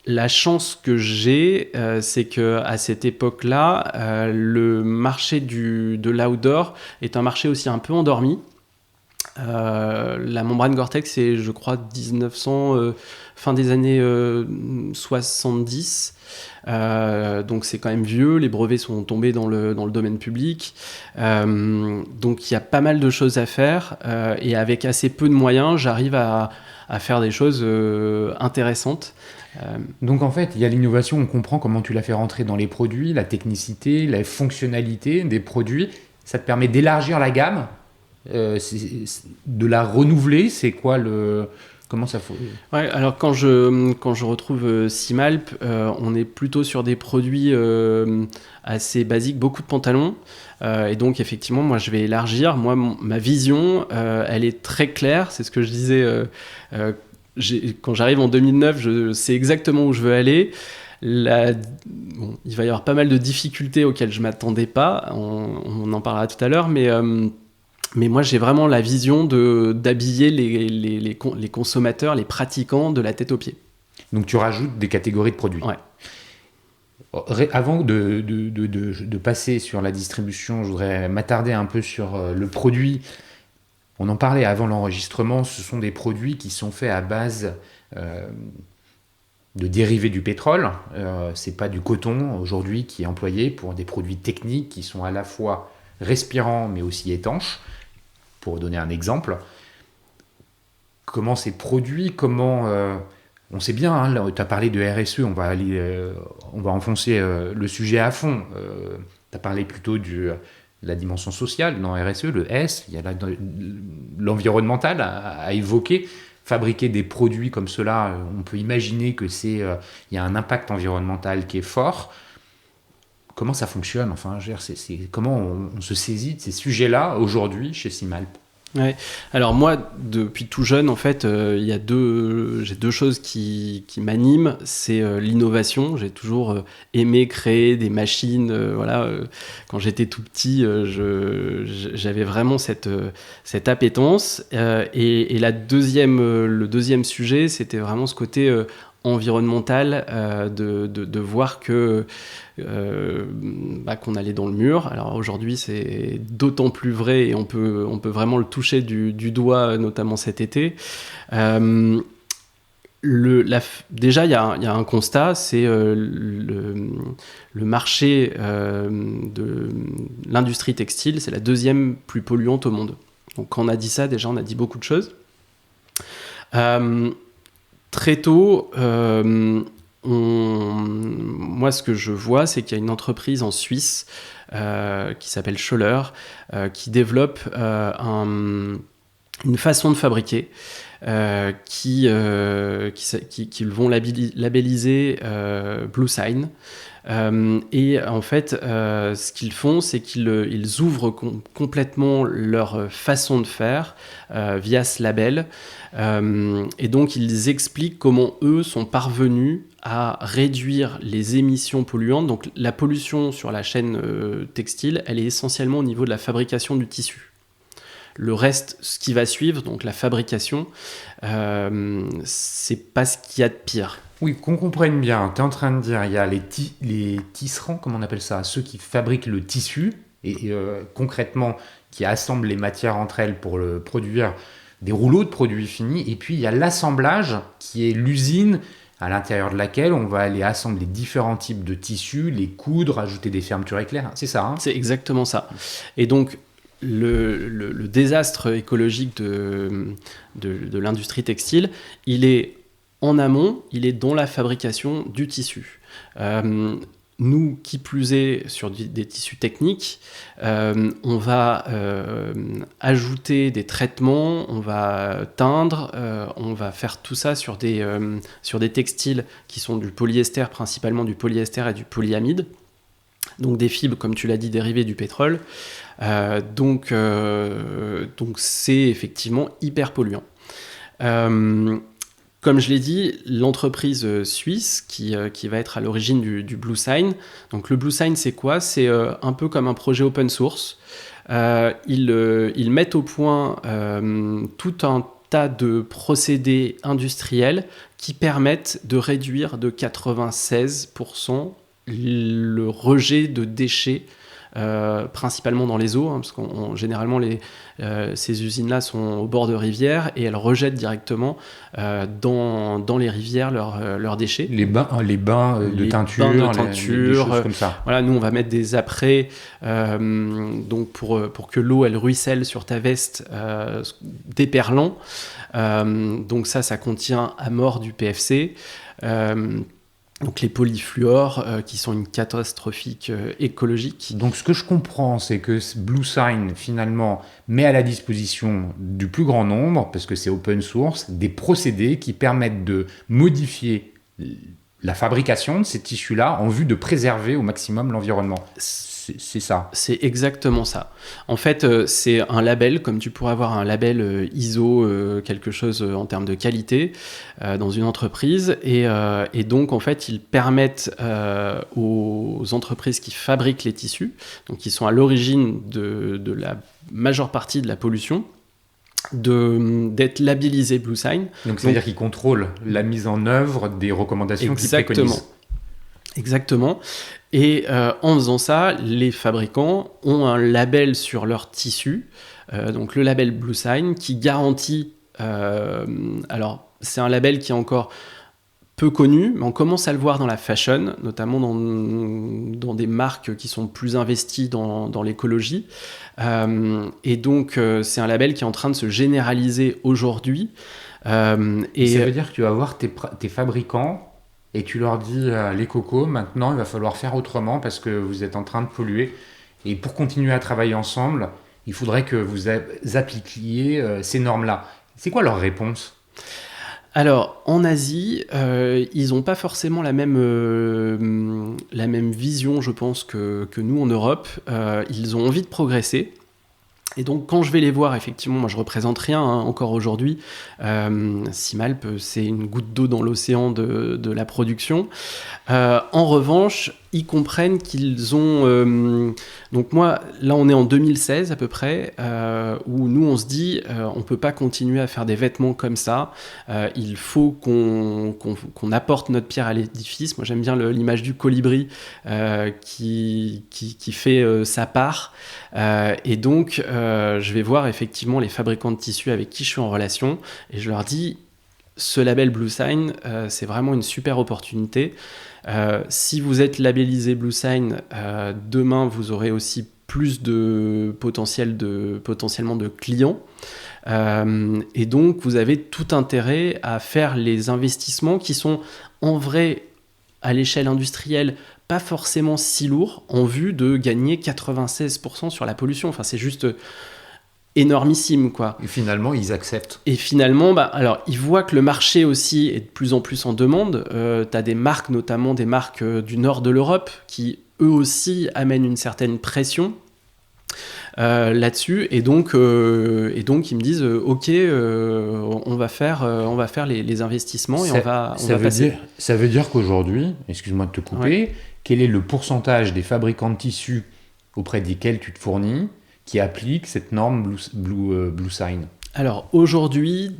La chance que j'ai, c'est qu'à cette époque-là, le marché de l'outdoor est un marché aussi un peu endormi. La membrane Gore-Tex, c'est, je crois, 1900, fin des années 70. Donc c'est quand même vieux, les brevets sont tombés dans le domaine public. Donc il y a pas mal de choses à faire. Et avec assez peu de moyens, j'arrive à faire des choses intéressantes. Donc en fait, il y a l'innovation, on comprend comment tu l'as fait rentrer dans les produits, la technicité, la fonctionnalité des produits. Ça te permet d'élargir la gamme, de la renouveler. C'est quoi comment ça faut... Ouais, alors quand je retrouve Simalp, on est plutôt sur des produits assez basiques, beaucoup de pantalons. Et donc effectivement, moi je vais élargir. Moi, ma vision, elle est très claire. C'est ce que je disais quand j'arrive en 2009, je sais exactement où je veux aller. il va y avoir pas mal de difficultés auxquelles je m'attendais pas, on en parlera tout à l'heure, mais moi j'ai vraiment la vision d'habiller les consommateurs, les pratiquants de la tête aux pieds. Donc tu rajoutes des catégories de produits. Ouais. Avant de passer sur la distribution, je voudrais m'attarder un peu sur le produit. On en parlait avant l'enregistrement, ce sont des produits qui sont faits à base de dérivés du pétrole. C'est pas du coton aujourd'hui qui est employé pour des produits techniques qui sont à la fois respirants mais aussi étanches. Pour donner un exemple, comment c'est produit, on sait bien, hein, tu as parlé de RSE, on va enfoncer le sujet à fond. Tu as parlé plutôt de la dimension sociale dans RSE, le S, il y a l'environnemental à évoquer. Fabriquer des produits comme cela, on peut imaginer que il y a un impact environnemental qui est fort. Comment ça fonctionne? Enfin, comment on se saisit de ces sujets-là aujourd'hui chez Simalp? Ouais. Alors moi, depuis tout jeune, en fait, j'ai deux choses qui m'animent. C'est l'innovation. J'ai toujours aimé créer des machines. Quand j'étais tout petit, j'avais vraiment cette appétence. Et le deuxième sujet, c'était vraiment ce côté environnemental, de voir qu'on allait dans le mur. Alors aujourd'hui, c'est d'autant plus vrai et on peut vraiment le toucher du doigt, notamment cet été. Déjà, il y a un constat, c'est le marché de l'industrie textile, c'est la deuxième plus polluante au monde. Donc quand on a dit ça, déjà, on a dit beaucoup de choses. Très tôt, moi, ce que je vois, c'est qu'il y a une entreprise en Suisse qui s'appelle Schoeller, qui développe une façon de fabriquer qu'ils vont labelliser Blue Sign. Et en fait, ce qu'ils font, c'est qu'ils ouvrent complètement leur façon de faire via ce label. Et donc, ils expliquent comment eux sont parvenus à réduire les émissions polluantes. Donc, la pollution sur la chaîne textile, elle est essentiellement au niveau de la fabrication du tissu. Le reste, ce qui va suivre, donc la fabrication, c'est pas ce qu'il y a de pire. Oui, qu'on comprenne bien, tu es en train de dire, il y a les tisserands, comment on appelle ça, ceux qui fabriquent le tissu, et concrètement, qui assemblent les matières entre elles pour produire des rouleaux de produits finis, et puis il y a l'assemblage, qui est l'usine à l'intérieur de laquelle on va aller assembler différents types de tissus, les coudre, ajouter des fermetures éclair, c'est ça, hein? C'est exactement ça. Et donc, le désastre écologique de l'industrie textile, il est en amont, il est dans la fabrication du tissu. Nous, qui plus est, sur des tissus techniques, on va ajouter des traitements, on va teindre, on va faire tout ça sur des textiles qui sont du polyester, principalement du polyester et du polyamide. Donc des fibres, comme tu l'as dit, dérivées du pétrole. Donc c'est effectivement hyper polluant. Comme je l'ai dit, l'entreprise suisse qui va être à l'origine du Blue Sign. Donc le Blue Sign, c'est quoi? C'est un peu comme un projet open source. Ils mettent au point tout un tas de procédés industriels qui permettent de réduire de 96% le rejet de déchets, principalement dans les eaux, parce qu'on généralement ces usines-là sont au bord de rivières et elles rejettent directement dans les rivières leurs déchets. Les bains de teinture, des choses comme ça. Voilà, nous on va mettre des apprêts donc pour que l'eau elle ruisselle sur ta veste, déperlant. Donc ça contient à mort du PFC. Donc les polyfluors qui sont une catastrophique écologique. Donc ce que je comprends, c'est que Blue Sign finalement met à la disposition du plus grand nombre, parce que c'est open source, des procédés qui permettent de modifier la fabrication de ces tissus-là en vue de préserver au maximum l'environnement. c'est ça. C'est exactement ça. En fait, c'est un label, comme tu pourrais avoir un label ISO, quelque chose en termes de qualité dans une entreprise. Et donc, en fait, ils permettent aux entreprises qui fabriquent les tissus, donc qui sont à l'origine de la majeure partie de la pollution, d'être labellisés BlueSign. Donc, c'est-à-dire qu'ils contrôlent la mise en œuvre des recommandations qu'ils préconisent. Exactement. Et en faisant ça, les fabricants ont un label sur leur tissu, donc le label BlueSign, qui garantit... alors, c'est un label qui est encore peu connu, mais on commence à le voir dans la fashion, notamment dans des marques qui sont plus investies dans l'écologie. Et donc, c'est un label qui est en train de se généraliser aujourd'hui. Et ça veut dire que tu vas voir tes fabricants et tu leur dis les cocos, maintenant il va falloir faire autrement parce que vous êtes en train de polluer. Et pour continuer à travailler ensemble, il faudrait que vous appliquiez ces normes-là. C'est quoi leur réponse ? Alors, en Asie, ils n'ont pas forcément la même vision, je pense, que nous en Europe. Ils ont envie de progresser. Et donc, quand je vais les voir, effectivement, moi je représente rien encore aujourd'hui. Simalp, c'est une goutte d'eau dans l'océan de la production. En revanche, ils comprennent qu'ils ont... donc moi, là on est en 2016 à peu près, où nous on se dit, on ne peut pas continuer à faire des vêtements comme ça. Il faut qu'on apporte notre pierre à l'édifice. Moi j'aime bien l'image du colibri qui fait sa part. Et donc, je vais voir effectivement les fabricants de tissus avec qui je suis en relation et je leur dis, ce label BlueSign, c'est vraiment une super opportunité. Si vous êtes labellisé BlueSign, demain vous aurez aussi plus de potentiellement de clients. Et donc vous avez tout intérêt à faire les investissements qui sont en vrai à l'échelle industrielle pas forcément si lourds en vue de gagner 96% sur la pollution. Enfin, c'est juste énormissime, quoi. Et finalement, ils acceptent. Et finalement, alors, ils voient que le marché aussi est de plus en plus en demande. Tu as des marques, notamment des marques du nord de l'Europe, qui eux aussi amènent une certaine pression là-dessus. Et donc, ils me disent, OK, on va faire les investissements et on va passer. Ça veut dire qu'aujourd'hui, excuse-moi de te couper, quel est le pourcentage des fabricants de tissus auprès desquels tu te fournis qui appliquent cette norme BlueSign ? Alors aujourd'hui,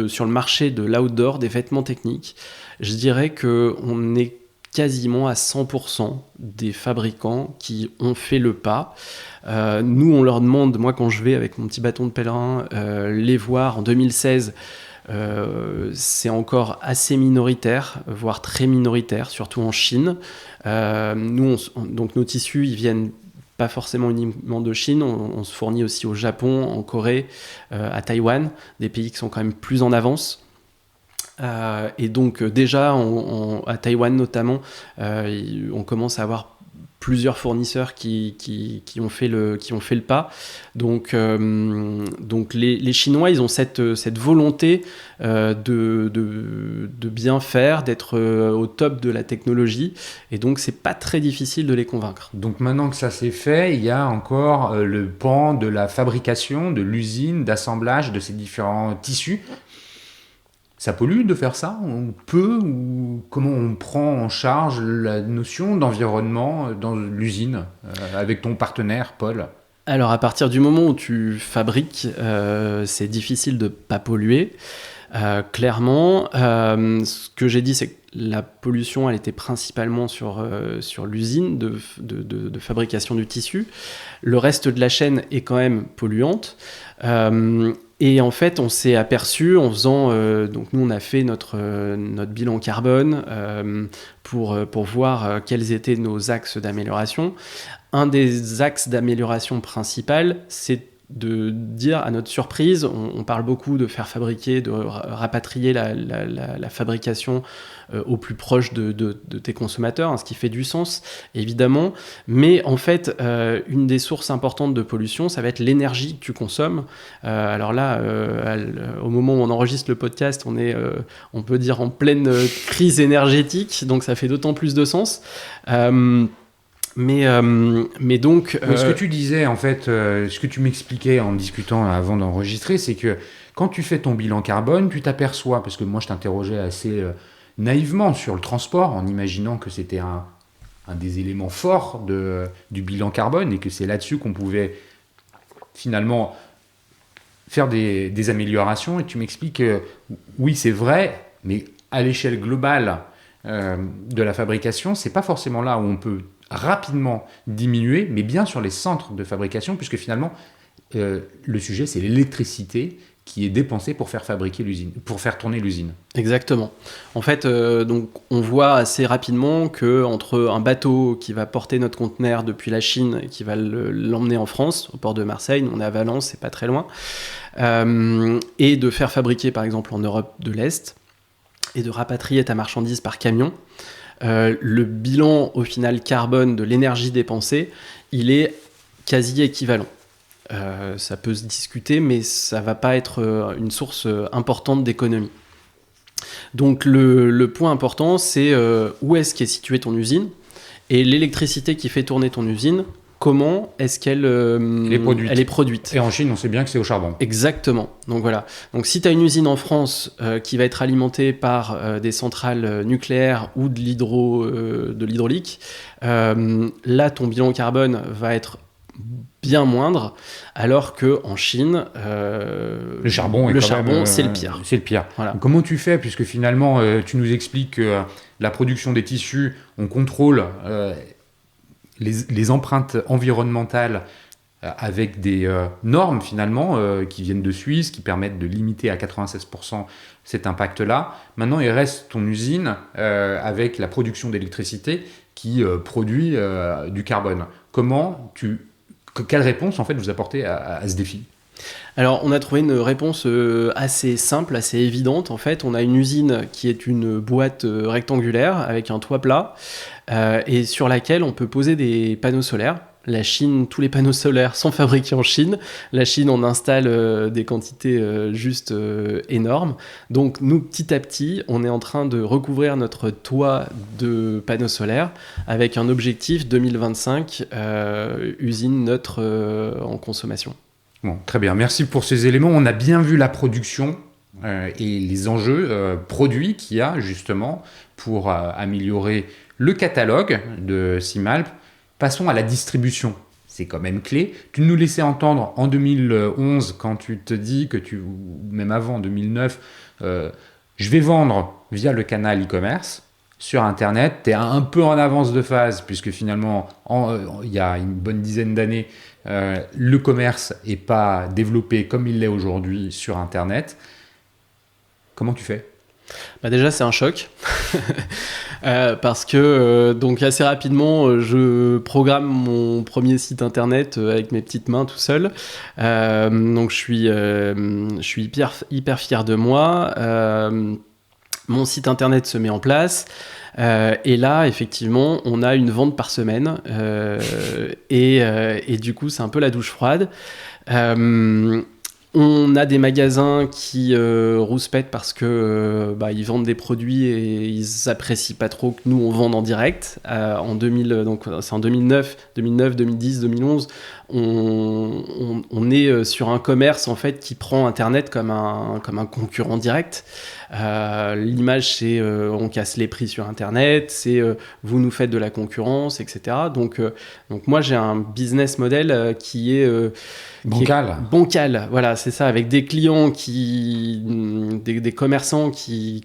sur le marché de l'outdoor, des vêtements techniques, je dirais qu'on est quasiment à 100% des fabricants qui ont fait le pas. Nous, on leur demande, moi quand je vais avec mon petit bâton de pèlerin, les voir en 2016, c'est encore assez minoritaire, voire très minoritaire, surtout en Chine. Donc nos tissus, ils viennent pas forcément uniquement de Chine, on se fournit aussi au Japon, en Corée, à Taïwan, des pays qui sont quand même plus en avance. Et donc déjà, à Taïwan notamment, on commence à avoir plusieurs fournisseurs qui ont fait le pas. Donc les Chinois, ils ont cette volonté de bien faire, d'être au top de la technologie. Et donc, c'est pas très difficile de les convaincre. Donc maintenant que ça s'est fait, il y a encore le pan de la fabrication, de l'usine, d'assemblage de ces différents tissus. Ça pollue de faire ça ? On peut ? Ou comment on prend en charge la notion d'environnement dans l'usine avec ton partenaire, Paul ? Alors, à partir du moment où tu fabriques, c'est difficile de ne pas polluer. Clairement, ce que j'ai dit, c'est que la pollution, elle était principalement sur l'usine de fabrication du tissu. Le reste de la chaîne est quand même polluante. Et en fait, on s'est aperçu en faisant... donc nous, on a fait notre bilan carbone pour voir quels étaient nos axes d'amélioration. Un des axes d'amélioration principal, c'est de dire, à notre surprise, on parle beaucoup de faire fabriquer, de rapatrier la fabrication au plus proche de tes consommateurs, ce qui fait du sens, évidemment. Mais en fait, une des sources importantes de pollution, ça va être l'énergie que tu consommes. Alors là, au moment où on enregistre le podcast, on est, on peut dire, en pleine crise énergétique, donc ça fait d'autant plus de sens. Mais donc... Ce que tu disais, en fait, ce que tu m'expliquais en discutant avant d'enregistrer, c'est que quand tu fais ton bilan carbone, tu t'aperçois, parce que moi je t'interrogeais assez naïvement sur le transport, en imaginant que c'était un des éléments forts du bilan carbone et que c'est là-dessus qu'on pouvait finalement faire des améliorations. Et tu m'expliques que oui, c'est vrai, mais à l'échelle globale de la fabrication, c'est pas forcément là où on peut rapidement diminuer, mais bien sur les centres de fabrication, puisque finalement, le sujet, c'est l'électricité qui est dépensée pour faire fabriquer l'usine, pour faire tourner l'usine. Exactement. En fait, donc, on voit assez rapidement qu'entre un bateau qui va porter notre conteneur depuis la Chine et qui va l'emmener en France, au port de Marseille, nous on est à Valence, c'est pas très loin, et de faire fabriquer par exemple en Europe de l'Est, et de rapatrier ta marchandise par camion, le bilan au final carbone de l'énergie dépensée, il est quasi équivalent. Ça peut se discuter, mais ça va pas être une source importante d'économie. Donc le point important, c'est où est-ce qu'est située ton usine, et l'électricité qui fait tourner ton usine, comment est-ce qu'elle elle est produite. Et en Chine, on sait bien que c'est au charbon. Exactement. Donc voilà. Donc si tu as une usine en France qui va être alimentée par des centrales nucléaires ou de l'hydraulique, là ton bilan carbone va être bien moindre, alors qu'en Chine, le charbon, c'est le pire. C'est le pire. Voilà. Donc, comment tu fais, puisque finalement, tu nous expliques que la production des tissus, on contrôle les empreintes environnementales avec des normes finalement qui viennent de Suisse, qui permettent de limiter à 96% cet impact-là. Maintenant, il reste ton usine avec la production d'électricité qui produit du carbone. Quelle réponse en fait vous apportez à ce défi ? Alors, on a trouvé une réponse assez simple, assez évidente. En fait, on a une usine qui est une boîte rectangulaire avec un toit plat et sur laquelle on peut poser des panneaux solaires. La Chine, tous les panneaux solaires sont fabriqués en Chine. La Chine en installe des quantités juste énormes. Donc, nous, petit à petit, on est en train de recouvrir notre toit de panneaux solaires avec un objectif 2025, usine neutre en consommation. Bon, très bien. Merci pour ces éléments. On a bien vu la production et les enjeux produits qu'il y a justement pour améliorer le catalogue de Simalp. Passons à la distribution. C'est quand même clé. Tu nous laissais entendre en 2011, quand tu te dis que même avant 2009, je vais vendre via le canal e-commerce sur Internet. Tu es un peu en avance de phase, puisque finalement, il y a une bonne dizaine d'années, le commerce n'est pas développé comme il l'est aujourd'hui sur Internet. Comment tu fais ? Déjà, c'est un choc. Parce que donc assez rapidement, je programme mon premier site internet avec mes petites mains tout seul. Donc je suis hyper fier de moi. Mon site internet se met en place. Et là, effectivement, on a une vente par semaine. Et du coup, c'est un peu la douche froide. On a des magasins qui rouspètent parce que ils vendent des produits et ils apprécient pas trop que nous on vende en direct. Donc c'est en 2009, 2010, 2011, on est sur un commerce en fait qui prend Internet comme un concurrent direct. L'image c'est on casse les prix sur Internet, c'est vous nous faites de la concurrence, etc. Donc moi j'ai un business model qui est bancal, voilà, c'est ça, avec des clients des commerçants qui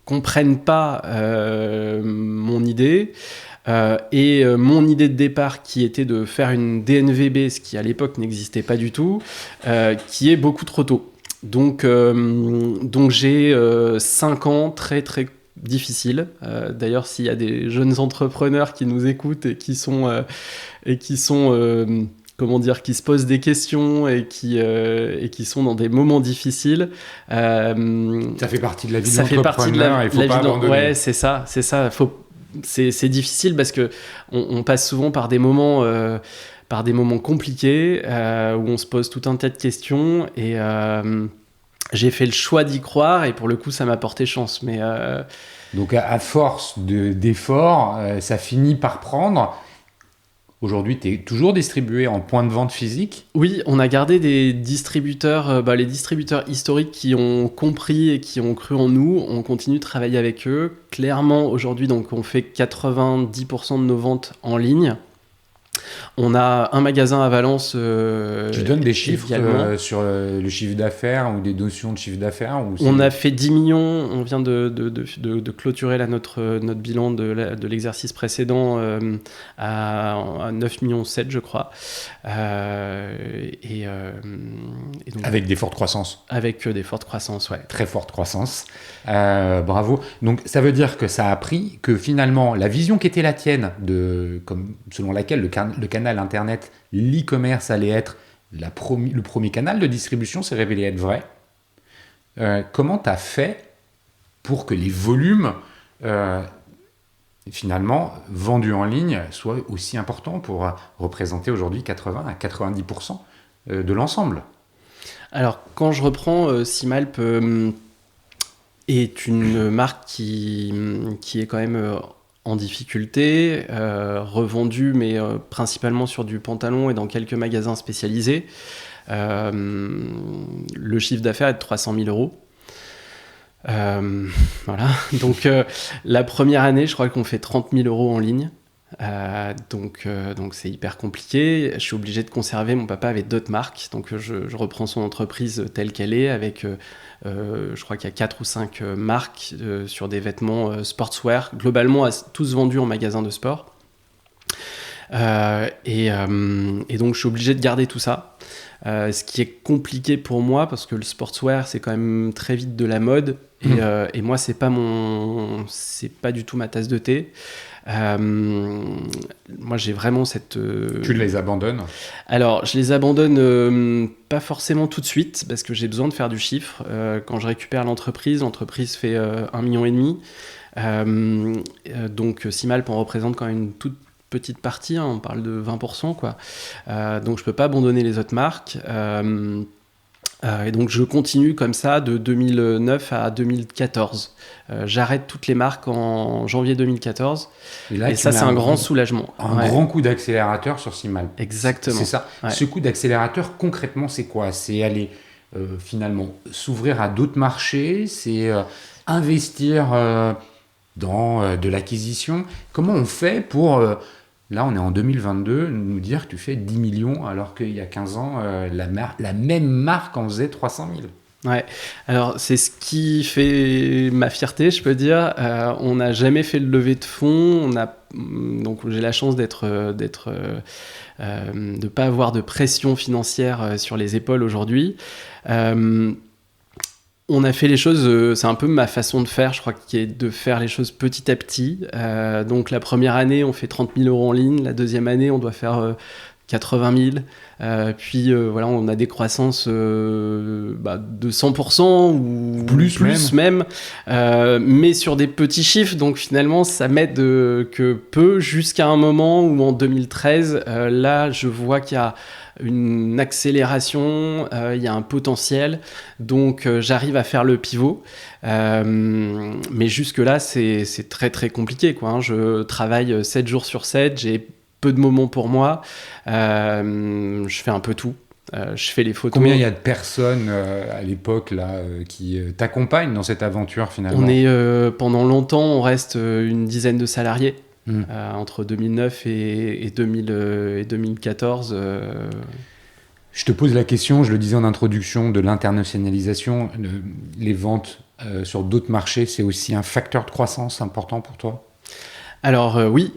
comprennent pas mon idée. Et mon idée de départ qui était de faire une DNVB, ce qui à l'époque n'existait pas du tout, qui est beaucoup trop tôt. Donc j'ai 5 ans très très difficiles. D'ailleurs, s'il y a des jeunes entrepreneurs qui nous écoutent et qui sont qui se posent des questions et qui sont dans des moments difficiles. Ça fait partie de la vie de l'entrepreneur, il ne faut pas abandonner. Ouais, c'est ça. C'est difficile parce que on passe souvent par des moments compliqués où on se pose tout un tas de questions et j'ai fait le choix d'y croire et pour le coup, ça m'a porté chance. Mais donc, à force d'efforts, ça finit par prendre. Aujourd'hui, tu es toujours distribué en point de vente physique? Oui, on a gardé des distributeurs, les distributeurs historiques qui ont compris et qui ont cru en nous. On continue de travailler avec eux. Clairement, aujourd'hui, donc, on fait 90% de nos ventes en ligne. On a un magasin à Valence. Tu donnes des chiffres sur le chiffre d'affaires ou des notions de chiffre d'affaires On a fait 10 millions. On vient de clôturer là, notre bilan de l'exercice précédent à 9 millions 7, je crois. Et donc, avec des fortes croissances. Avec des fortes croissances, ouais. Très forte croissance. Bravo. Donc, ça veut dire que ça a pris, que finalement, la vision qui était la tienne, selon laquelle le canal Internet, l'e-commerce allait être le premier canal de distribution, s'est révélé être vrai. Comment tu as fait pour que les volumes, finalement, vendus en ligne, soient aussi importants pour représenter aujourd'hui 80 à 90% de l'ensemble? Alors, quand je reprends, Simalp est une marque qui est quand même en difficulté, revendue, mais principalement sur du pantalon et dans quelques magasins spécialisés. Le chiffre d'affaires est de 300 000 euros. Voilà. Donc, la première année, je crois qu'on fait 30 000 euros en ligne. Donc c'est hyper compliqué. Je suis obligé de conserver. Mon papa avait d'autres marques, donc je reprends son entreprise telle qu'elle est, avec je crois qu'il y a 4 ou 5 marques sur des vêtements sportswear, globalement tous vendus en magasin de sport. Et donc je suis obligé de garder tout ça. Ce qui est compliqué pour moi, parce que le sportswear c'est quand même très vite de la mode, et moi c'est pas du tout ma tasse de thé. Moi j'ai vraiment cette... Tu les abandonnes? Alors je les abandonne pas forcément tout de suite, parce que j'ai besoin de faire du chiffre. Quand je récupère l'entreprise fait 1,5 million. Donc Simalp en représente quand même une toute petite partie, on parle de 20%, quoi. Donc je peux pas abandonner les autres marques. Et donc je continue comme ça de 2009 à 2014. J'arrête toutes les marques en janvier 2014. Et ça, c'est un grand soulagement. Un grand coup d'accélérateur sur Simalp. Exactement. C'est ça. Ouais. Ce coup d'accélérateur, concrètement, c'est quoi? C'est aller finalement s'ouvrir à d'autres marchés, c'est investir dans de l'acquisition. Comment on fait pour... Là, on est en 2022, nous dire que tu fais 10 millions alors qu'il y a 15 ans, la même marque en faisait 300 000. Ouais, alors c'est ce qui fait ma fierté, je peux dire. On n'a jamais fait de levée de fonds. Donc j'ai la chance de pas avoir de pression financière sur les épaules aujourd'hui. On a fait les choses, c'est un peu ma façon de faire, je crois, qui est de faire les choses petit à petit. Donc la première année, on fait 30 000 euros en ligne. La deuxième année, on doit faire 80 000. Puis voilà, on a des croissances de 100% ou plus même. Mais sur des petits chiffres. Donc finalement, ça m'aide que peu, jusqu'à un moment où en 2013, là, je vois qu'il y a une accélération, il y a un potentiel, donc j'arrive à faire le pivot, mais jusque là c'est très très compliqué, quoi, hein. Je travaille 7 jours sur 7, j'ai peu de moments pour moi, je fais un peu tout. Je fais les photos. Combien il y a de personnes à l'époque là, qui t'accompagnent dans cette aventure finalement? On est, pendant longtemps, on reste une dizaine de salariés. Entre 2009 et 2014. Je te pose la question, je le disais en introduction, de l'internationalisation. Les ventes sur d'autres marchés, c'est aussi un facteur de croissance important pour toi? Alors oui,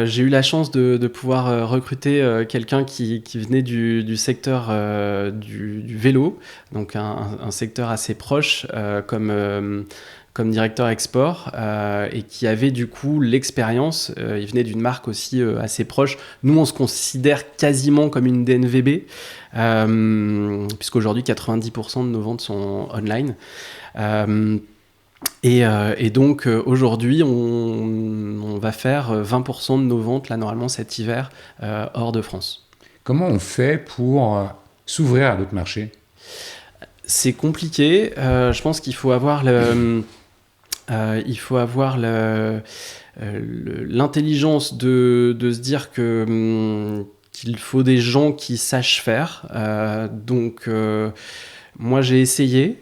j'ai eu la chance de pouvoir recruter quelqu'un qui venait du secteur du vélo, donc un secteur assez proche, comme directeur export, et qui avait du coup l'expérience. Il venait d'une marque aussi assez proche. Nous, on se considère quasiment comme une DNVB, puisqu'aujourd'hui 90% de nos ventes sont online. Et donc aujourd'hui, on va faire 20% de nos ventes là normalement cet hiver hors de France. Comment on fait pour s'ouvrir à d'autres marchés? C'est compliqué. Je pense qu'il faut avoir Il faut avoir l'intelligence de se dire qu'il faut des gens qui sachent faire. Moi, j'ai essayé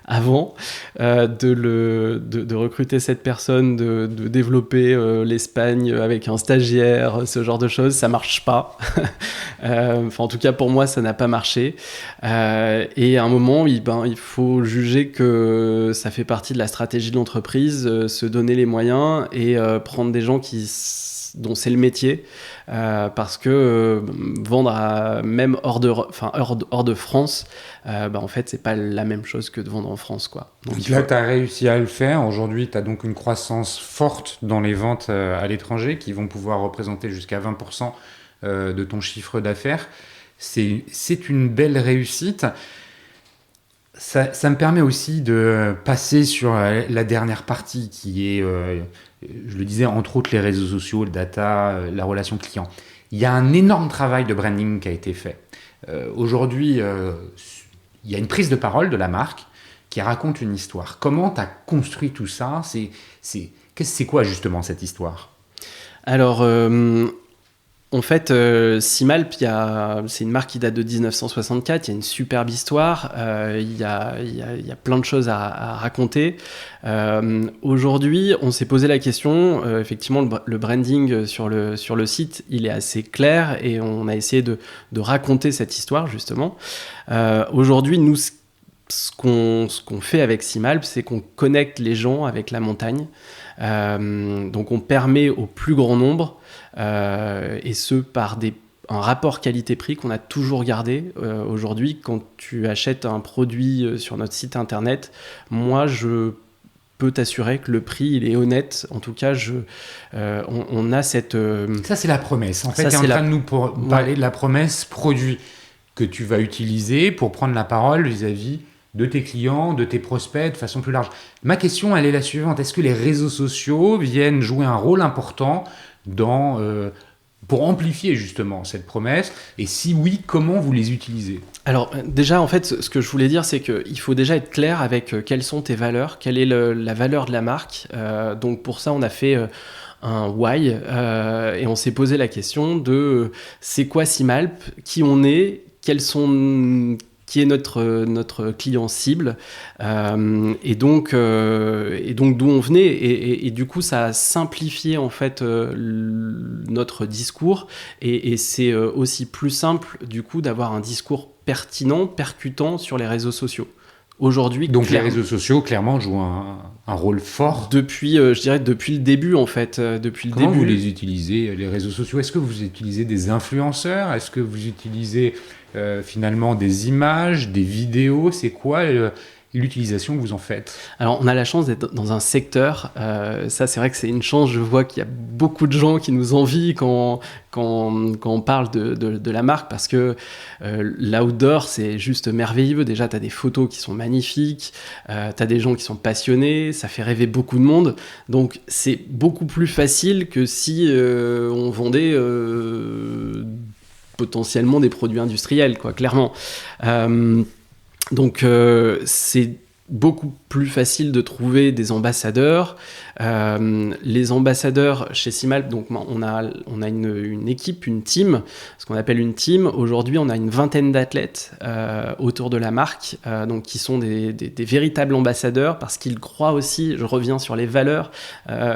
avant de recruter cette personne, de développer l'Espagne avec un stagiaire, ce genre de choses. Ça marche pas. En tout cas, pour moi, ça n'a pas marché. Et à un moment, il faut juger que ça fait partie de la stratégie de l'entreprise, se donner les moyens et prendre des gens dont c'est le métier, parce que vendre même hors de France, en fait, c'est pas la même chose que de vendre en France, quoi. Donc là, tu as réussi à le faire. Aujourd'hui, tu as donc une croissance forte dans les ventes à l'étranger qui vont pouvoir représenter jusqu'à 20% de ton chiffre d'affaires. C'est une belle réussite. Ça me permet aussi de passer sur la dernière partie qui est, je le disais, entre autres les réseaux sociaux, le data, la relation client. Il y a un énorme travail de branding qui a été fait. Aujourd'hui, il y a une prise de parole de la marque qui raconte une histoire. Comment tu as construit tout ça ? C'est quoi justement cette histoire ? Alors, en fait, Simalp, c'est une marque qui date de 1964, il y a une superbe histoire, il y a plein de choses à raconter. Aujourd'hui, on s'est posé la question, effectivement, le branding sur le site, il est assez clair et on a essayé de raconter cette histoire, justement. Aujourd'hui, nous, ce qu'on fait avec Simalp, c'est qu'on connecte les gens avec la montagne. Donc on permet au plus grand nombre, et ce par un rapport qualité-prix qu'on a toujours gardé. Aujourd'hui, quand tu achètes un produit sur notre site internet, moi je peux t'assurer que le prix il est honnête. En tout cas, on a cette... Ça c'est la promesse. En fait, tu es en train de nous parler de la promesse produit que tu vas utiliser pour prendre la parole vis-à-vis de tes clients, de tes prospects de façon plus large. Ma question, elle est la suivante. Est-ce que les réseaux sociaux viennent jouer un rôle important pour amplifier justement cette promesse ? Et si oui, comment vous les utilisez ? Alors déjà, en fait, ce que je voulais dire, c'est qu'il faut déjà être clair avec quelles sont tes valeurs, quelle est la valeur de la marque. Donc pour ça, on a fait un why et on s'est posé la question de c'est quoi Simalp, qui on est, qui est notre client cible, et donc d'où on venait, et du coup ça a simplifié en fait notre discours, et c'est aussi plus simple du coup d'avoir un discours pertinent, percutant sur les réseaux sociaux. Aujourd'hui, donc les réseaux sociaux clairement jouent un rôle fort je dirais depuis le début en fait. Comment vous les utilisez, les réseaux sociaux ? Est-ce que vous utilisez des influenceurs ? Est-ce que vous utilisez finalement des images, des vidéos ? C'est quoi l'utilisation que vous en faites ? Alors on a la chance d'être dans un secteur, ça c'est vrai que c'est une chance, je vois qu'il y a beaucoup de gens qui nous envient quand on parle de la marque, parce que l'outdoor c'est juste merveilleux. Déjà tu as des photos qui sont magnifiques, tu as des gens qui sont passionnés, ça fait rêver beaucoup de monde, donc c'est beaucoup plus facile que si on vendait potentiellement des produits industriels, quoi, clairement. Donc c'est beaucoup plus facile de trouver des ambassadeurs. Les ambassadeurs chez Simalp, donc on a une équipe, une team, ce qu'on appelle une team. Aujourd'hui, on a une vingtaine d'athlètes autour de la marque, donc qui sont des véritables ambassadeurs, parce qu'ils croient aussi, je reviens sur les valeurs,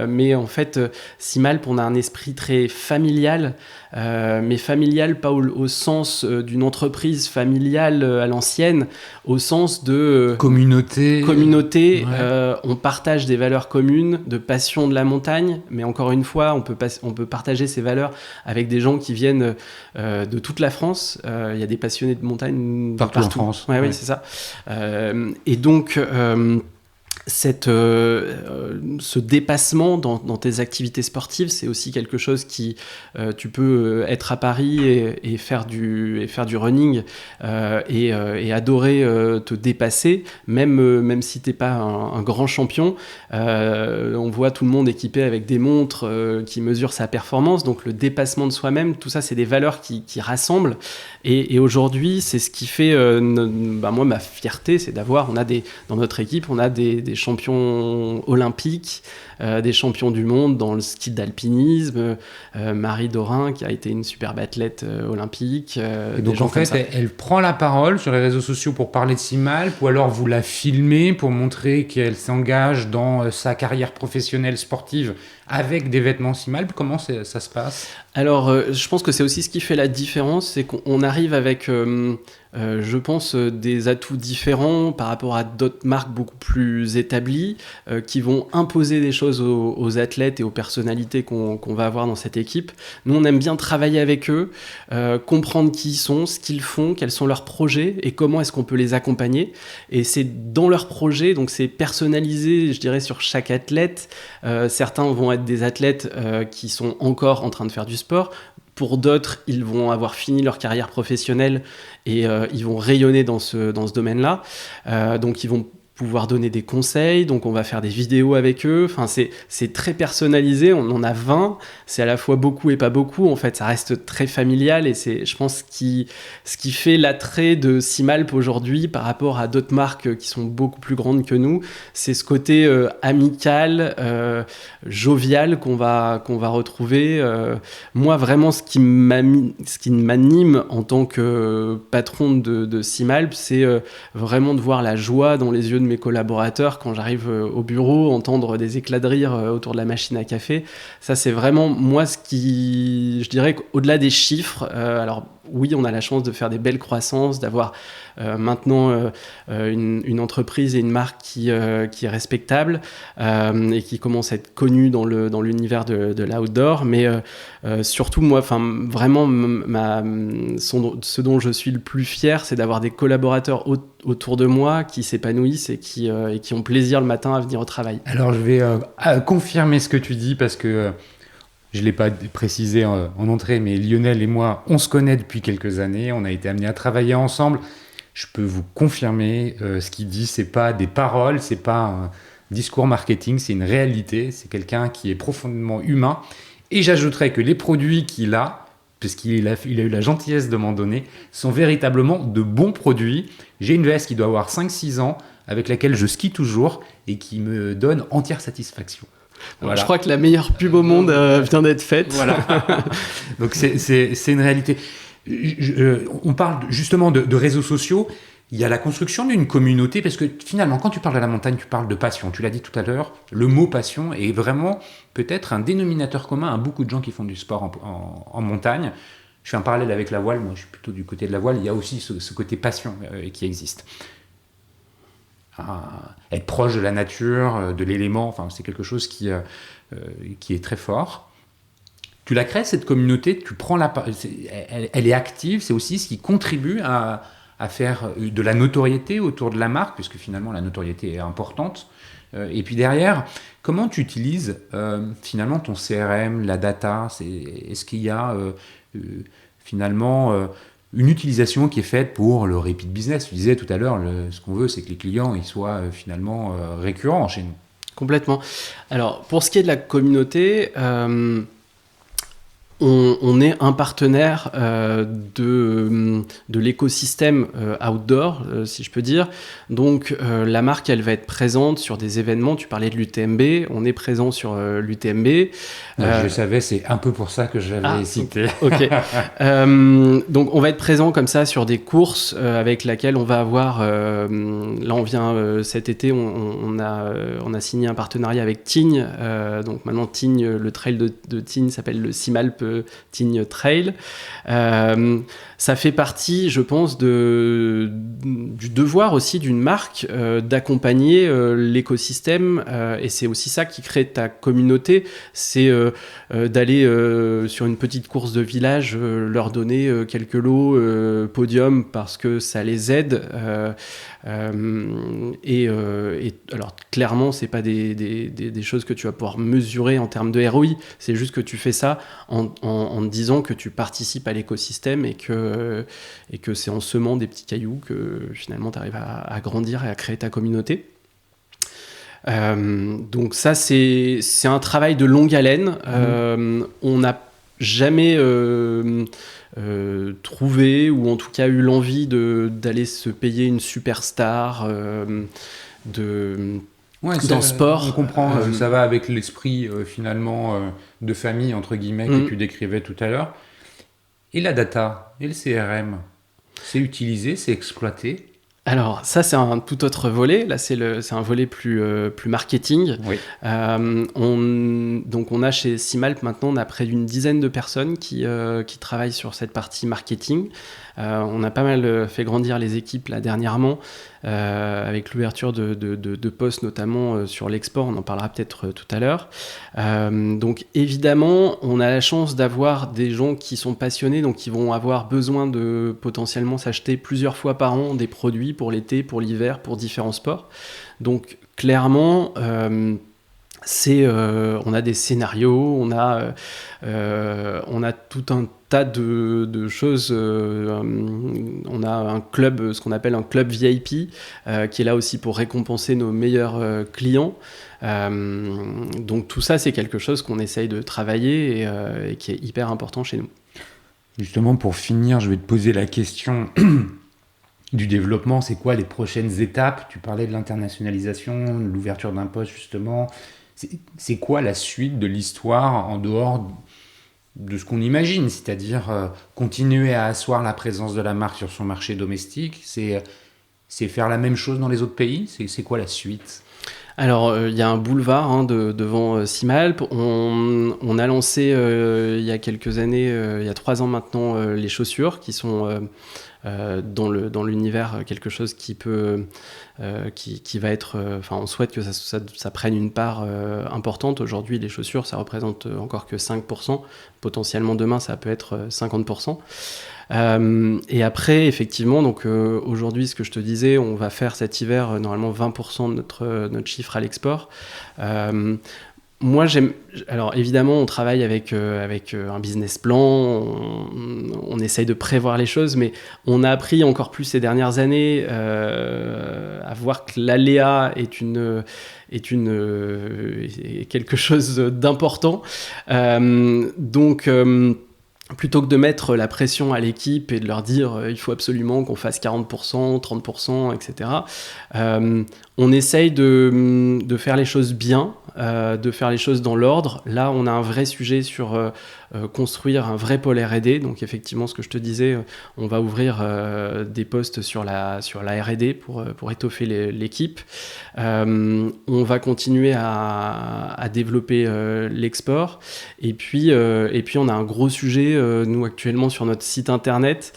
mais en fait, Simalp, on a un esprit très familial, mais familial pas au sens d'une entreprise familiale à l'ancienne, au sens de communauté. Ouais. On partage des valeurs communes, de passion de la montagne, mais encore une fois, on peut partager ces valeurs avec des gens qui viennent de toute la France. Il y a des passionnés de montagne partout en France. Ouais. Oui, c'est ça. Et donc ce dépassement dans tes activités sportives, c'est aussi quelque chose qui tu peux être à Paris et faire du running et adorer te dépasser, même si t'es pas un grand champion. On voit tout le monde équipé avec des montres qui mesurent sa performance, donc le dépassement de soi-même, tout ça c'est des valeurs qui rassemblent, et aujourd'hui c'est ce qui fait moi ma fierté, c'est dans notre équipe on a des des champions olympiques, des champions du monde dans le ski d'alpinisme, Marie Dorin qui a été une superbe athlète olympique. Et donc en fait, elle prend la parole sur les réseaux sociaux pour parler de Simalp, ou alors vous la filmez pour montrer qu'elle s'engage dans sa carrière professionnelle sportive avec des vêtements Simalp. Comment ça se passe ? Alors, je pense que c'est aussi ce qui fait la différence, c'est qu'on arrive avec, je pense, des atouts différents par rapport à d'autres marques beaucoup plus établies qui vont imposer des choses aux athlètes et aux personnalités qu'on va avoir dans cette équipe. Nous, on aime bien travailler avec eux, comprendre qui ils sont, ce qu'ils font, quels sont leurs projets et comment est-ce qu'on peut les accompagner. Et c'est dans leurs projets, donc c'est personnalisé, je dirais, sur chaque athlète. Certains vont être des athlètes qui sont encore en train de faire du sport. Pour d'autres, ils vont avoir fini leur carrière professionnelle et ils vont rayonner dans ce domaine-là. Donc, ils vont pouvoir donner des conseils, donc on va faire des vidéos avec eux, enfin c'est très personnalisé, on en a 20, c'est à la fois beaucoup et pas beaucoup, en fait ça reste très familial et c'est je pense ce qui fait l'attrait de Simalp aujourd'hui par rapport à d'autres marques qui sont beaucoup plus grandes que nous, c'est ce côté amical, jovial qu'on va retrouver. Moi vraiment ce qui m'anime en tant que patron de Simalp, c'est vraiment de voir la joie dans les yeux de mes collaborateurs quand j'arrive au bureau, entendre des éclats de rire autour de la machine à café. Ça, c'est vraiment moi ce qui, je dirais qu'au-delà des chiffres, alors oui, on a la chance de faire des belles croissances, d'avoir maintenant une entreprise et une marque qui est respectable et qui commence à être connue dans l'univers de l'outdoor. Mais surtout, moi, vraiment, ce dont je suis le plus fier, c'est d'avoir des collaborateurs autour de moi qui s'épanouissent et qui ont plaisir le matin à venir au travail. Alors, je vais confirmer ce que tu dis parce que je ne l'ai pas précisé en entrée, mais Lionel et moi, on se connaît depuis quelques années. On a été amenés à travailler ensemble. Je peux vous confirmer ce qu'il dit. Ce n'est pas des paroles, ce n'est pas un discours marketing, c'est une réalité. C'est quelqu'un qui est profondément humain. Et j'ajouterais que les produits qu'il a, puisqu'il a eu la gentillesse de m'en donner, sont véritablement de bons produits. J'ai une veste qui doit avoir 5-6 ans, avec laquelle je skie toujours et qui me donne entière satisfaction. Voilà. Je crois que la meilleure pub au monde vient d'être faite. Voilà. Donc c'est une réalité. On parle justement de réseaux sociaux. Il y a la construction d'une communauté parce que finalement, quand tu parles de la montagne, tu parles de passion. Tu l'as dit tout à l'heure, le mot passion est vraiment peut-être un dénominateur commun à beaucoup de gens qui font du sport en montagne. Je fais un parallèle avec la voile. Moi, je suis plutôt du côté de la voile. Il y a aussi ce côté passion qui existe. Être proche de la nature, de l'élément, enfin, c'est quelque chose qui est très fort. Tu la crées, cette communauté, elle est active, c'est aussi ce qui contribue à faire de la notoriété autour de la marque, puisque finalement la notoriété est importante. Et puis derrière, comment tu utilises finalement ton CRM, la data ? Est-ce qu'il y a finalement une utilisation qui est faite pour le repeat business ? Tu disais tout à l'heure, ce qu'on veut, c'est que les clients ils soient finalement récurrents chez nous. Complètement. Alors, pour ce qui est de la communauté, on est un partenaire de l'écosystème outdoor, si je peux dire. Donc, la marque, elle va être présente sur des événements. Tu parlais de l'UTMB. On est présent sur l'UTMB. Je savais, c'est un peu pour ça que j'avais cité. Ok. Donc, on va être présent comme ça sur des courses avec lesquelles on va avoir... là, on vient cet été, on a signé un partenariat avec Tignes. Donc, maintenant, Tignes, le trail de Tignes s'appelle le Simalp Tignes Trail. Ça fait partie, je pense, du devoir aussi d'une marque d'accompagner l'écosystème et c'est aussi ça qui crée ta communauté, c'est d'aller sur une petite course de village, leur donner quelques lots podium parce que ça les aide. Et alors clairement c'est pas des choses que tu vas pouvoir mesurer en termes de ROI, c'est juste que tu fais ça en disant que tu participes à l'écosystème et que c'est en semant des petits cailloux que finalement tu arrives à grandir et à créer ta communauté. Donc ça c'est un travail de longue haleine. On n'a jamais trouvé ou en tout cas eu l'envie d'aller se payer une superstar, Ouais, dans le sport. On comprend, ça va avec l'esprit finalement de famille, entre guillemets, que tu décrivais tout à l'heure. Et la data, et le CRM, c'est utilisé, c'est exploité? Alors ça c'est un tout autre volet, là c'est un volet plus marketing. Oui. Donc on a chez Simalp maintenant, on a près d'une dizaine de personnes qui travaillent sur cette partie marketing. On a pas mal fait grandir les équipes là dernièrement, avec l'ouverture de postes notamment sur l'export, on en parlera peut-être tout à l'heure. Donc évidemment on a la chance d'avoir des gens qui sont passionnés, donc qui vont avoir besoin de potentiellement s'acheter plusieurs fois par an des produits pour l'été, pour l'hiver, pour différents sports. Donc clairement on a des scénarios, on a tout un tas de choses. On a un club, ce qu'on appelle un club VIP, qui est là aussi pour récompenser nos meilleurs clients. Donc tout ça, c'est quelque chose qu'on essaye de travailler et qui est hyper important chez nous. Justement, pour finir, je vais te poser la question du développement. C'est quoi les prochaines étapes? Tu parlais de l'internationalisation, de l'ouverture d'un poste justement. C'est quoi la suite de l'histoire en dehors de ce qu'on imagine, c'est-à-dire continuer à asseoir la présence de la marque sur son marché domestique? C'est faire la même chose dans les autres pays? C'est quoi la suite? Alors, il y a un boulevard devant Simalp. On a lancé il y a quelques années, il y a 3 ans maintenant, les chaussures qui sont dans l'univers quelque chose qui peut qui va être on souhaite que ça prenne une part importante. Aujourd'hui les chaussures ça représente encore que 5%, potentiellement demain ça peut être 50%. Et après effectivement donc aujourd'hui ce que je te disais, on va faire cet hiver normalement 20% de notre chiffre à l'export. Moi, alors évidemment, on travaille avec un business plan, on essaye de prévoir les choses, mais on a appris encore plus ces dernières années à voir que l'aléa est quelque chose d'important. Donc plutôt que de mettre la pression à l'équipe et de leur dire il faut absolument qu'on fasse 40%, 30%, etc., on essaye de faire les choses bien, de faire les choses dans l'ordre. Là, on a un vrai sujet sur construire un vrai pôle R&D. Donc effectivement, ce que je te disais, on va ouvrir des postes sur la R&D pour étoffer l'équipe. On va continuer à développer l'export. Et puis, on a un gros sujet, nous, actuellement, sur notre site internet.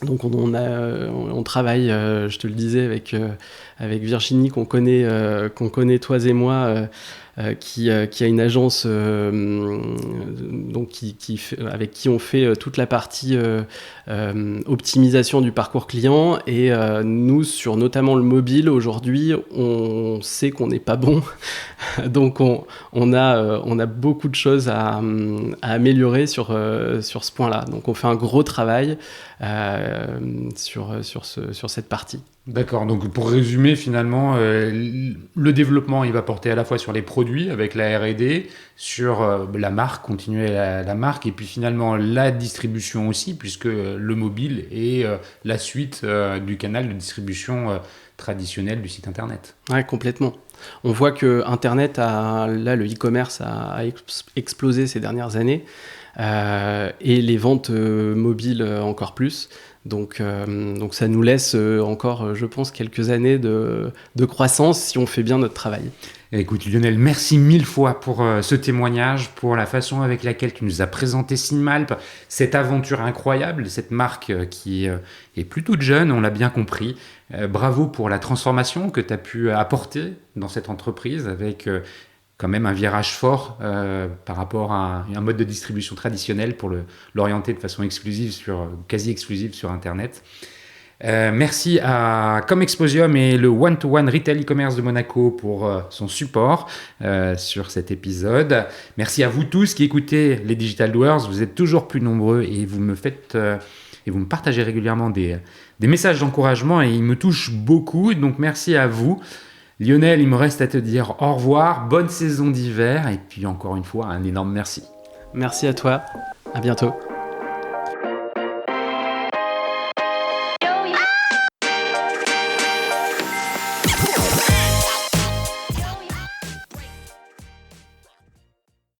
Donc on travaille, je te le disais, avec Virginie qu'on connaît toi et moi, qui a une agence donc avec qui on fait toute la partie optimisation du parcours client. Et nous, sur notamment le mobile, aujourd'hui, on sait qu'on n'est pas bon. Donc on a beaucoup de choses à améliorer sur ce point-là. Donc on fait un gros travail sur cette partie. D'accord, donc pour résumer finalement, le développement il va porter à la fois sur les produits avec la R&D, sur la marque, continuer la marque, et puis finalement la distribution aussi, puisque le mobile est la suite du canal de distribution traditionnel du site internet. Ouais, complètement. On voit que Internet le e-commerce a explosé ces dernières années, et les ventes mobiles encore plus. Donc ça nous laisse encore, je pense, quelques années de croissance si on fait bien notre travail. Écoute Lionel, merci 1000 fois pour ce témoignage, pour la façon avec laquelle tu nous as présenté Simalp, cette aventure incroyable, cette marque qui est plutôt jeune, on l'a bien compris. Bravo pour la transformation que tu as pu apporter dans cette entreprise avec quand même un virage fort par rapport à un mode de distribution traditionnel pour l'orienter de façon quasi exclusive sur Internet. Merci à Comexposium et le One-to-One Retail e-commerce de Monaco pour son support sur cet épisode. Merci à vous tous qui écoutez les Digital Doers. Vous êtes toujours plus nombreux et vous me partagez régulièrement des messages d'encouragement et ils me touchent beaucoup. Donc merci à vous. Lionel, il me reste à te dire au revoir, bonne saison d'hiver et puis encore une fois un énorme merci. Merci à toi, à bientôt.